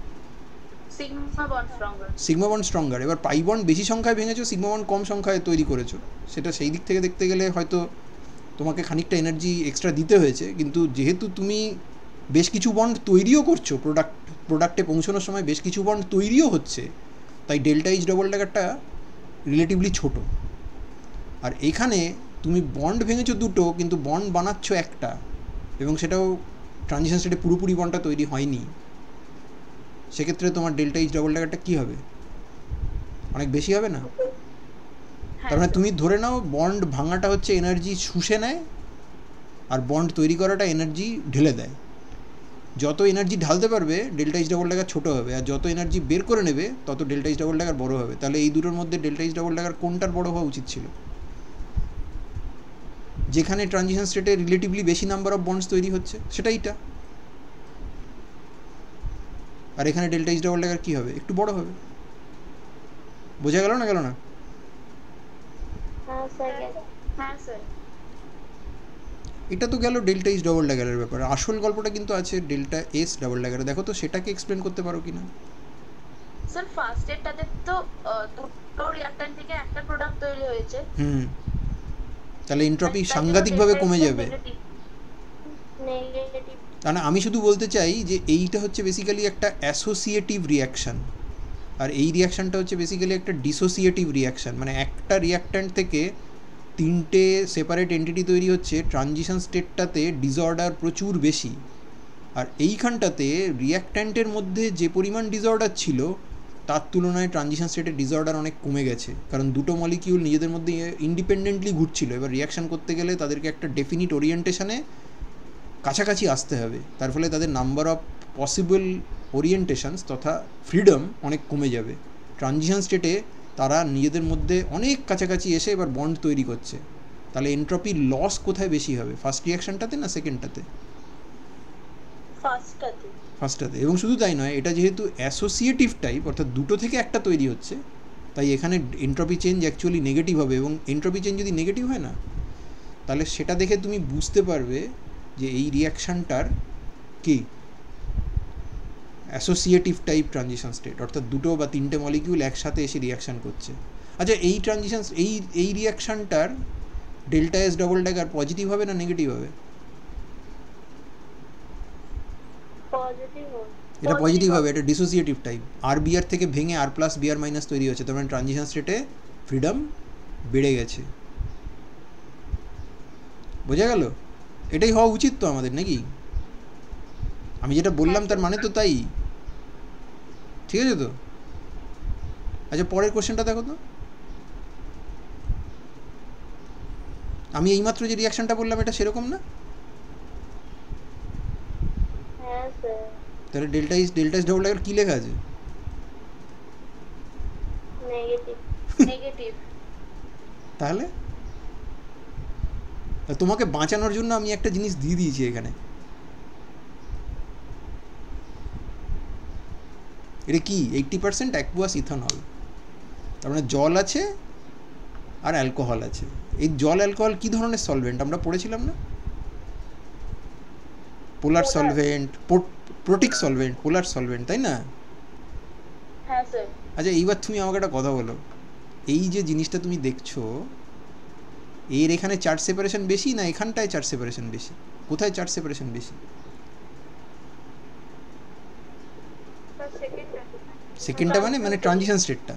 Sigma bond stronger. Sigma bond stronger. এবার পাই বন্ড বেশি সংখ্যায় ভেঙেছো, সিগমা বন্ড কম সংখ্যায় তৈরি করেছো। সেটা সেই দিক থেকে দেখতে গেলে হয়তো তোমাকে খানিকটা এনার্জি এক্সট্রা দিতে হয়েছে, কিন্তু যেহেতু তুমি বেশ কিছু বন্ড তৈরিও করছো, প্রোডাক্টে পৌঁছানোর সময় বেশ কিছু বন্ড তৈরিও হচ্ছে, তাই ΔH ডবল ড্যাগারটা রিলেটিভলি ছোট। আর এখানে তুমি বন্ড ভেঙেছো দুটো, কিন্তু বন্ড বানাচ্ছ একটা, এবং সেটাও ট্রানজিশন স্টেটে পুরোপুরি বন্ডটা তৈরি হয়নি। সেক্ষেত্রে তোমার ΔH ডবল ড্যাগারটা কী হবে? অনেক বেশি হবে না? হ্যাঁ তার মানে স্যার। তুমি ধরে নাও বন্ড ভাঙাটা হচ্ছে এনার্জি শুষে নেয়, আর বন্ড তৈরি করাটা এনার্জি ঢেলে দেয়। যত এনার্জি ঢালতে পারবে ডেল্টা এইচ ডাবল ড্যাগার ছোটো হবে, আর যত এনার্জি বের করে নেবে তত ডেল্টা এইচ ডাবল ড্যাগার বড়ো হবে। তাহলে এই দুটোর মধ্যে ডেল্টা এইচ ডাবল ড্যাগার কোনটার বড়ো হওয়া উচিত ছিল? যেখানে ট্রানজিশন স্টেটে রিলেটিভলি বেশি নাম্বার অফ বন্ডস তৈরি হচ্ছে সেটা এইটা, আর এখানে ডেল্টা এইচ ডাবল ড্যাগার কী হবে? একটু বড় হবে। বোঝা গেল না? গেল না? হ্যাঁ স্যার গেল। হ্যাঁ স্যার। এটা তো গেল ডেল্টা এইচ ডাবল ড্যাগারের ব্যাপারে। আসল গল্পটা কিন্তু আছে ডেল্টা এস ডাবল ড্যাগারে। দেখো তো সেটাকে এক্সপ্লেন করতে পারো কি না? স্যার ফার্স্ট এরটাতে তো দুটো রিঅ্যাক্ট্যান্ট থেকে একটা প্রোডাক্ট তৈরি হয়েছে। তাহলে এন্ট্রপি তার জন্য সাংঘাতিকভাবে delta কমে is যাবে। negative। নেগেটিভ। মানে আমি শুধু বলতে চাই যে এইটা হচ্ছে বেসিক্যালি একটা অ্যাসোসিয়েটিভ রিয়াকশান, আর এই রিয়াকশানটা হচ্ছে বেসিক্যালি একটা ডিসোসিয়েটিভ রিয়াকশান। মানে একটা রিয়াক্ট্যান্ট থেকে তিনটে সেপারেট এন্টিটি তৈরি হচ্ছে, ট্রানজিশন স্টেটটাতে ডিসঅর্ডার প্রচুর বেশি। আর এইখানটাতে রিয়াক্ট্যান্টের মধ্যে যে পরিমাণ ডিসঅর্ডার ছিল তার তুলনায় ট্রানজিশন স্টেটের ডিসঅর্ডার অনেক কমে গেছে, কারণ দুটো মলিকিউল নিজেদের মধ্যে ইন্ডিপেন্ডেন্টলি ঘুরছিল। এবার রিয়াকশান করতে গেলে তাদেরকে একটা ডেফিনিট ওরিয়েন্টেশনে কাছাকাছি আসতে হবে, তার ফলে তাদের নাম্বার অফ পসিবল ওরিয়েন্টেশনস তথা ফ্রিডম অনেক কমে যাবে। ট্রানজিশন স্টেটে তারা নিজেদের মধ্যে অনেক কাছাকাছি এসে এবার বন্ড তৈরি করছে। তাহলে এন্ট্রপির লস কোথায় বেশি হবে, ফার্স্ট রিয়াকশানটাতে না সেকেন্ডটাতে? ফার্স্টটাতে। ফার্স্টটাতে। এবং শুধু তাই নয়, এটা যেহেতু অ্যাসোসিয়েটিভ টাইপ, অর্থাৎ দুটো থেকে একটা তৈরি হচ্ছে, তাই এখানে এন্ট্রপি চেঞ্জ অ্যাকচুয়ালি নেগেটিভ হবে। এবং এন্ট্রপি চেঞ্জ যদি নেগেটিভ হয় না, তাহলে সেটা দেখে তুমি বুঝতে পারবে যে এই রিয়াকশানটার কি অ্যাসোসিয়েটিভ টাইপ ট্রানজিশন স্টেট, অর্থাৎ দুটো বা তিনটে মলিকিউল একসাথে এসে রিয়াকশান করছে। আচ্ছা, এই ট্রানজিশন এই রিয়াকশানটার delta S double dagger positive হবে না নেগেটিভ হবে? পজিটিভ হবে। এটা পজিটিভ হবে, এটা ডিসোসিয়েটিভ টাইপ। আর বিআর থেকে ভেঙে আর প্লাস বিআর মাইনাস তৈরি হচ্ছে, তার মানে ট্রানজিশন স্টেটে ফ্রিডম বেড়ে গেছে। বোঝা গেল? এটাই হওয়া উচিত তো আমাদের, নাকি? আমি যেটা বললাম তার মানে তো তাই, ঠিক আছে তো? আচ্ছা, পরের কোশ্চেনটা দেখো তো। আমি এইমাত্র যে রিয়াকশনটা বললাম এটা সেরকম না? হ্যাঁ স্যার। তাহলে ডেল্টা এস ডবল ড্যাগার কী লেখা আছে? নেগেটিভ। নেগেটিভ। তাহলে তোমাকে বাঁচানোর জন্য আমি একটা জিনিস দিয়ে দিয়েছি এখানে। এটা কি? 80% অ্যাকুয়াস ইথানল। তার মানে জল আছে আর অ্যালকোহল আছে। এই জল অ্যালকোহল কী ধরনের সলভেন্ট আমরা পড়েছিলাম না? পোলার সলভেন্ট, প্রোটিক সলভেন্ট, পোলার সলভেন্ট, তাই না? হ্যাঁ স্যার। আচ্ছা, এইবার তুমি আমাকে একটা কথা বলো, এই যে জিনিসটা তুমি দেখছো এর এখানে চার্জ সেপারেশন বেশি না এখানটায় চার্জ সেপারেশন বেশি? কোথায় চার্জ সেপারেশন বেশি? সেকেন্ডটা মানে ট্রানজিশন স্টেটটা,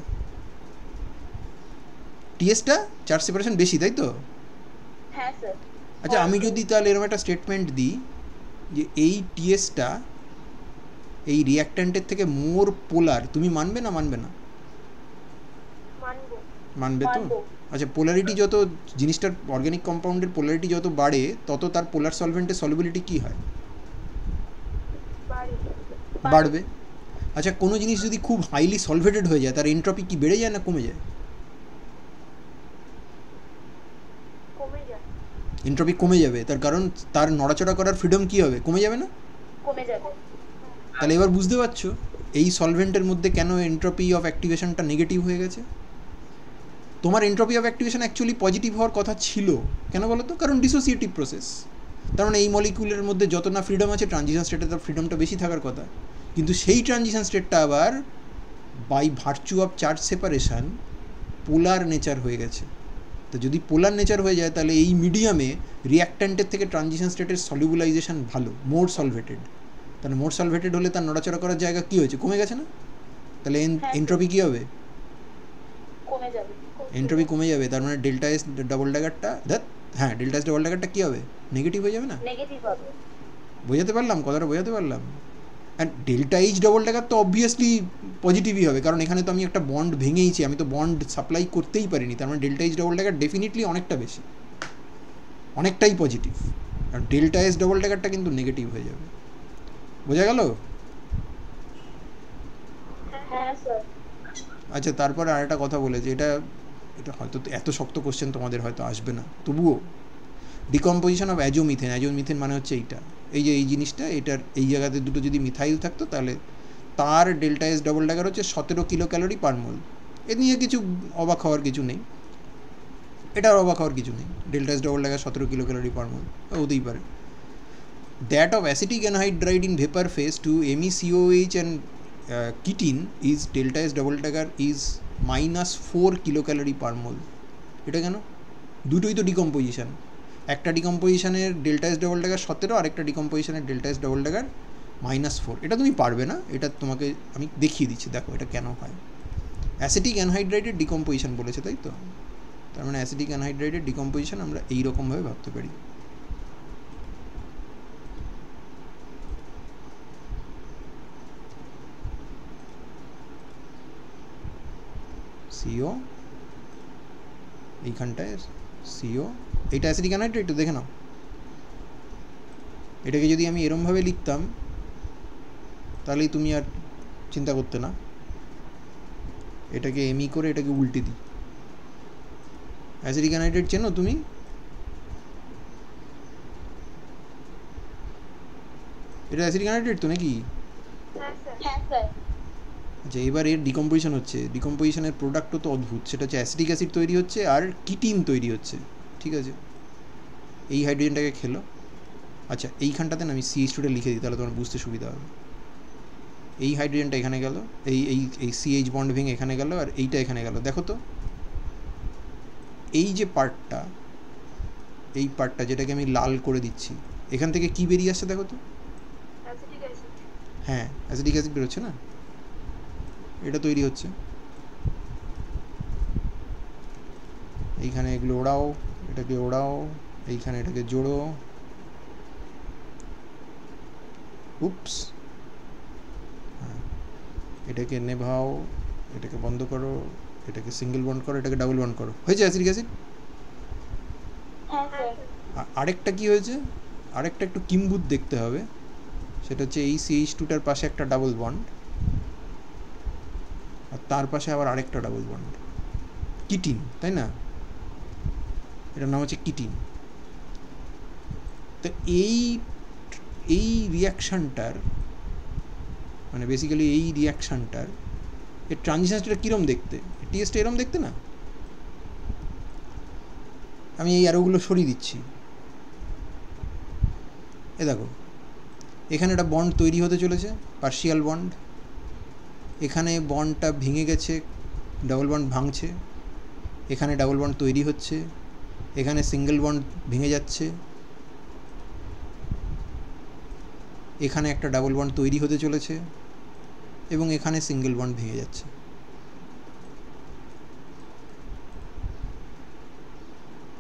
টিএসটা চার্জ সেপারেশন বেশি, তাই তো? হ্যাঁ স্যার। আচ্ছা, আমি যদি তাহলে এরকম একটা স্টেটমেন্ট দিই যে এই টিএসটা এই রিয়াক্ট্যান্টের থেকে মোর পোলার, তুমি মানবে না মানবে না? মানবে তো? আচ্ছা, পোলারিটি যত জিনিসটার অর্গানিক কম্পাউন্ডের পোলারিটি যত বাড়ে তত তার পোলার সলভেন্টের সলিবিলিটি কী হয়? বাড়বে। আচ্ছা, কোনো জিনিস যদি খুব হাইলি সলভেটেড হয়ে যায় তার এন্ট্রপি কি বেড়ে যায় না কমে যায়? এন্ট্রপি কমে যাবে, তার কারণ তার নড়াচড়া করার ফ্রিডম কী হবে? কমে যাবে না? কমে যাবে। তাহলে এবার বুঝতে পারছো এই সলভেন্টের মধ্যে কেন এন্ট্রপি অফ অ্যাক্টিভেশনটা নেগেটিভ হয়ে গেছে। তোমার entropy of activation actually positive হওয়ার কথা ছিল, কেন বলো তো? কারণ ডিসোসিয়েটিভ প্রসেস। তার মানে এই মলিকিউলের মধ্যে যত না ফ্রিডম আছে ট্রানজিশন স্টেটে তার ফ্রিডমটা বেশি থাকার কথা, কিন্তু সেই ট্রানজিশন স্টেটটা আবার by virtue of charge separation polar nature হয়ে গেছে। তো যদি পোলার নেচার হয়ে যায় তাহলে এই মিডিয়ামে রিয়াক্ট্যান্টের থেকে ট্রানজিশন স্টেটের সলিবুলাইজেশন ভালো, মোর সলভেটেড। তাহলে মোর সলভেটেড হলে তার নড়াচড়া করার জায়গা কী হয়েছে? কমে গেছে না? তাহলে এন্ট্রপি কী হবে? কমে যাবে। এন্ট্রপি কমে যাবে, তার মানে ডেল্টা এস ডাবল ড্যাগারটা ডেল্টা এস ডাবল ড্যাগারটা কী হবে? নেগেটিভ হয়ে যাবে না? নেগেটিভ হবে। বোঝাতে পারলাম? কথাটা বোঝাতে পারলাম? And delta H double dagger তো অবভিয়াসলি পজিটিভই হবে, কারণ এখানে তো আমি একটা বন্ড ভেঙেইছি, আমি তো বন্ড সাপ্লাই করতেই পারিনি, তার মানে delta H double dagger definitely অনেকটা বেশি, অনেকটাই পজিটিভ। আর ডেল্টা এস ডবল ড্যাগারটা কিন্তু নেগেটিভ হয়ে যাবে। বোঝা গেল? হ্যাঁ স্যার। আচ্ছা, তারপরে আর একটা কথা বলেছে, এটা এটা হয়তো এত শক্ত কোশ্চেন তোমাদের হয়তো আসবে না, তবুও ডিকম্পোজিশন অফ অ্যাজোমিথেন। অ্যাজোমিথেন মানে হচ্ছে এইটা, এই যে এই জিনিসটা, এটার এই জায়গাতে দুটো যদি মিথাইল থাকতো তাহলে তার ডেল্টা এস ডবল ড্যাগার হচ্ছে 17 কিলো ক্যালোরি পার মোল। এ নিয়ে কিছু অবাক হওয়ার কিছু নেই, এটার অবাক হওয়ার কিছু নেই। Delta S double dagger 17 kilo calorie per mole হতেই পারে। That of acetic anhydride in vapour phase to MECOH and ketene is delta S double dagger is -4 kilo calorie per mole. এটা কেন? দুটোই তো ডিকম্পোজিশন, একটা ডিকম্পোজিশনের ডেল্টা এস ডবল ড্যাগার 17, আর একটা ডিকম্পোজিশনের ডেল্টা এস ডবল ড্যাগার -4। এটা তুমি পারবে না, এটা তোমাকে আমি দেখিয়ে দিচ্ছি, দেখো এটা কেন হয়। অ্যাসিটিক অ্যানহাইড্রাইডের ডিকম্পোজিশন বলেছে, তাই তো? তার মানে অ্যাসিটিক অ্যানহাইড্রাইডের ডিকম্পোজিশন আমরা এইরকমভাবে ভাবতে পারি। CO, এইখানটায় CO, এইটা অ্যাসিটিক অ্যানহাইড্রাইড, একটু দেখে নাও। এটাকে যদি আমি এরমভাবে লিখতাম তাহলেই তুমি আর চিন্তা করতে না, এটাকে এমই করে এটাকে উল্টে দিই। অ্যাসিটিক অ্যানহাইড্রাইড চেনো তুমি? এটা অ্যাসিটিক অ্যানহাইড্রাইড তো নাকি? হ্যাঁ স্যার। হ্যাঁ স্যার। আচ্ছা, এবার এর ডিকম্পোজিশন হচ্ছে, ডিকম্পোজিশনের প্রোডাক্টও তো অদ্ভুত, সেটা হচ্ছে অ্যাসিটিক অ্যাসিড তৈরি হচ্ছে আর কিটিন তৈরি হচ্ছে, ঠিক আছে? এই হাইড্রোজেনটাকে খেলো। আচ্ছা, এইখানটাতে না আমি CH2টা লিখে দিই, তাহলে তোমার বুঝতে সুবিধা হবে। এই হাইড্রোজেনটা এখানে গেল, এই এই এই CH বন্ড ভেঙে এখানে গেল, আর এইটা এখানে গেল। দেখো তো এই যে পার্টটা, এই পার্টটা যেটাকে আমি লাল করে দিচ্ছি, এখান থেকে কি বেরিয়ে আসছে দেখো তো? Acetic acid. হ্যাঁ, অ্যাসিটিক অ্যাসিড বেরোচ্ছে না, এটা তৈরি হচ্ছে। এইখানে এগুলো ওড়াও, এটাকে ওড়াও, এইখানে এটাকে জোড়ো, উপস, হ্যাঁ, এটাকে নেভাও, এটাকে বন্ধ করো, এটাকে সিঙ্গেল বন্ড করো, এটাকে ডাবল বন্ড করো, হয়েছে অ্যাসিটিক অ্যাসিড। হ্যাঁ স্যার। আরেকটা কি হয়েছে, আরেকটা একটু কিম্বুত দেখতে হবে, সেটা হচ্ছে এই CH2টার পাশে একটা ডাবল বন্ড, আর তার পাশে আবার আরেকটা ডাবল বন্ড, কিটিন, তাই না? এটার নাম হচ্ছে কিটিন। তো এই রিয়াকশানটার মানে বেসিক্যালি এই রিয়াকশানটার এর ট্রানজিশন স্টেটটা কীরকম দেখতে? টিএসটা এরকম দেখতে না? আমি এই অ্যারোগুলো সরিয়ে দিচ্ছি। এ দেখো, এখানে একটা বন্ড তৈরি হতে চলেছে, পার্শিয়াল বন্ড, এখানে বন্ডটা ভেঙে গেছে, ডাবল বন্ড ভাঙছে, এখানে ডাবল বন্ড তৈরি হচ্ছে, এখানে সিঙ্গেল বন্ড ভেঙে যাচ্ছে, এখানে একটা ডাবল বন্ড তৈরি হতে চলেছে, এবং এখানে সিঙ্গেল বন্ড ভেঙে যাচ্ছে।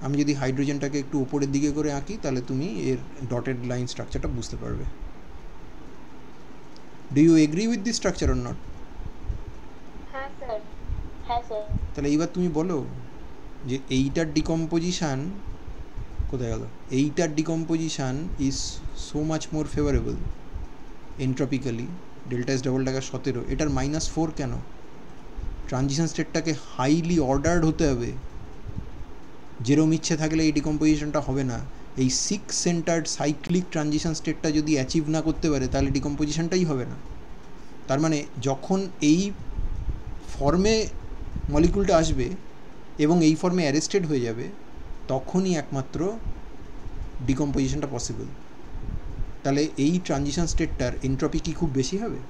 আমি যদি হাইড্রোজেনটাকে একটু উপরের দিকে করে আঁকি তাহলে তুমি এর ডটেড লাইন স্ট্রাকচারটা বুঝতে পারবে। Do you agree with this structure or not? হ্যাঁ স্যার। হ্যাঁ স্যার। তাহলে এইবার তুমি বলো যে এইটার ডিকম্পোজিশান কোথায় গেল? এইটার decomposition is so much more favourable entropically, delta S double dagger 17, এটার -4 কেন? ট্রানজিশন স্টেটটাকে হাইলি অর্ডার্ড হতে হবে, যেরম ইচ্ছে থাকলে এই ডিকম্পোজিশনটা হবে না। এই 6 সেন্টার্ড সাইক্লিক ট্রানজিশন স্টেটটা যদি অ্যাচিভ না করতে পারে তাহলে ডিকম্পোজিশনটাই হবে না। তার মানে যখন এই ফর্মে মলিকুলটা আসবে এবং এই ফর্মে অ্যারেস্টেড হয়ে যাবে তখনই একমাত্র ডিকম্পোজিশনটা পসিবল। তাহলে এই ট্রানজিশন স্টেটটার এন্ট্রপি কি খুব বেশি হবে?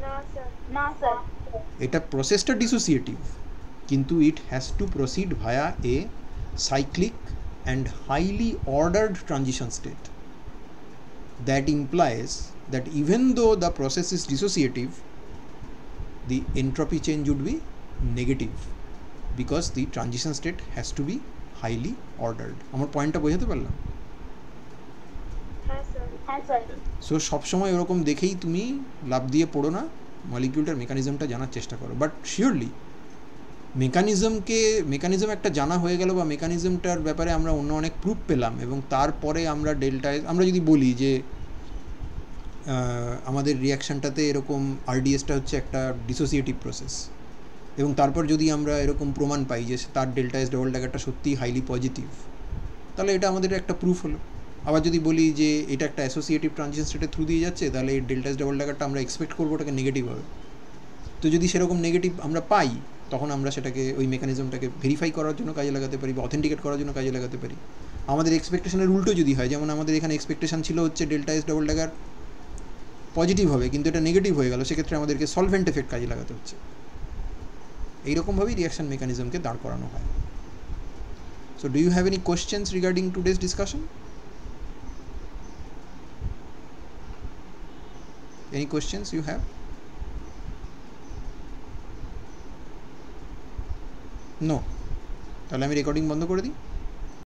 না স্যার। না স্যার। এটা প্রসেসটা ডিসোসিয়েটিভ, কিন্তু it has to proceed via A cyclic and highly ordered transition state. That implies that even though the process is dissociative, the entropy change would be negative because the transition state has to be highly ordered. আমার পয়েন্টটা বোঝাতে পারলাম? হ্যাঁ স্যার। হ্যাঁ স্যার। সো সবসময় এরকম দেখেই তুমি লাভ দিয়ে পড়ো না, মলিকিউলটার মেকানিজমটা জানার চেষ্টা করো। বাট শিওরলি মেকানিজম একটা জানা হয়ে গেল বা মেকানিজমটার ব্যাপারে আমরা অন্য অনেক প্রুফ পেলাম, এবং তারপরে আমরা আমরা যদি বলি যে আমাদের রিয়াকশানটাতে এরকম আরডিএসটা হচ্ছে একটা ডিসোসিয়েটিভ প্রসেস, এবং তারপর যদি আমরা এরকম প্রমাণ পাই যে তার ডেল্টা এস ডবল ড্যাগারটা সত্যিই হাইলি পজিটিভ, তাহলে এটা আমাদের একটা প্রুফ হলো। আবার যদি বলি যে এটা একটা অ্যাসোসিয়েটিভ ট্রানজিশন স্টেটের থ্রু দিয়ে যাচ্ছে, তাহলে এই ডেল্টা এস ডবল ড্যাগারটা আমরা এক্সপেক্ট করবো ওটাকে নেগেটিভ হবে। তো যদি সেরকম নেগেটিভ আমরা পাই, তখন আমরা সেটাকে ওই মেকানিজমটাকে ভেরিফাই করার জন্য কাজে লাগাতে পারি বা অথেন্টিকেট করার জন্য কাজে লাগাতে পারি। আমাদের এক্সপেকটেশনের উল্টো যদি হয়, যেমন আমাদের এখানে এক্সপেকটেশন ছিল হচ্ছে delta S double dagger positive হবে, কিন্তু এটা নেগেটিভ হয়ে গেল, সেক্ষেত্রে আমাদেরকে সলভেন্ট এফেক্ট কাজে লাগাতে হচ্ছে। এইরকমভাবেই রিয়াকশন মেকানিজমকে দাঁড় করানো হয়। So do you have any questions regarding today's discussion? Any questions you have? No. তাহলে আমি রেকর্ডিং বন্ধ করে দিই।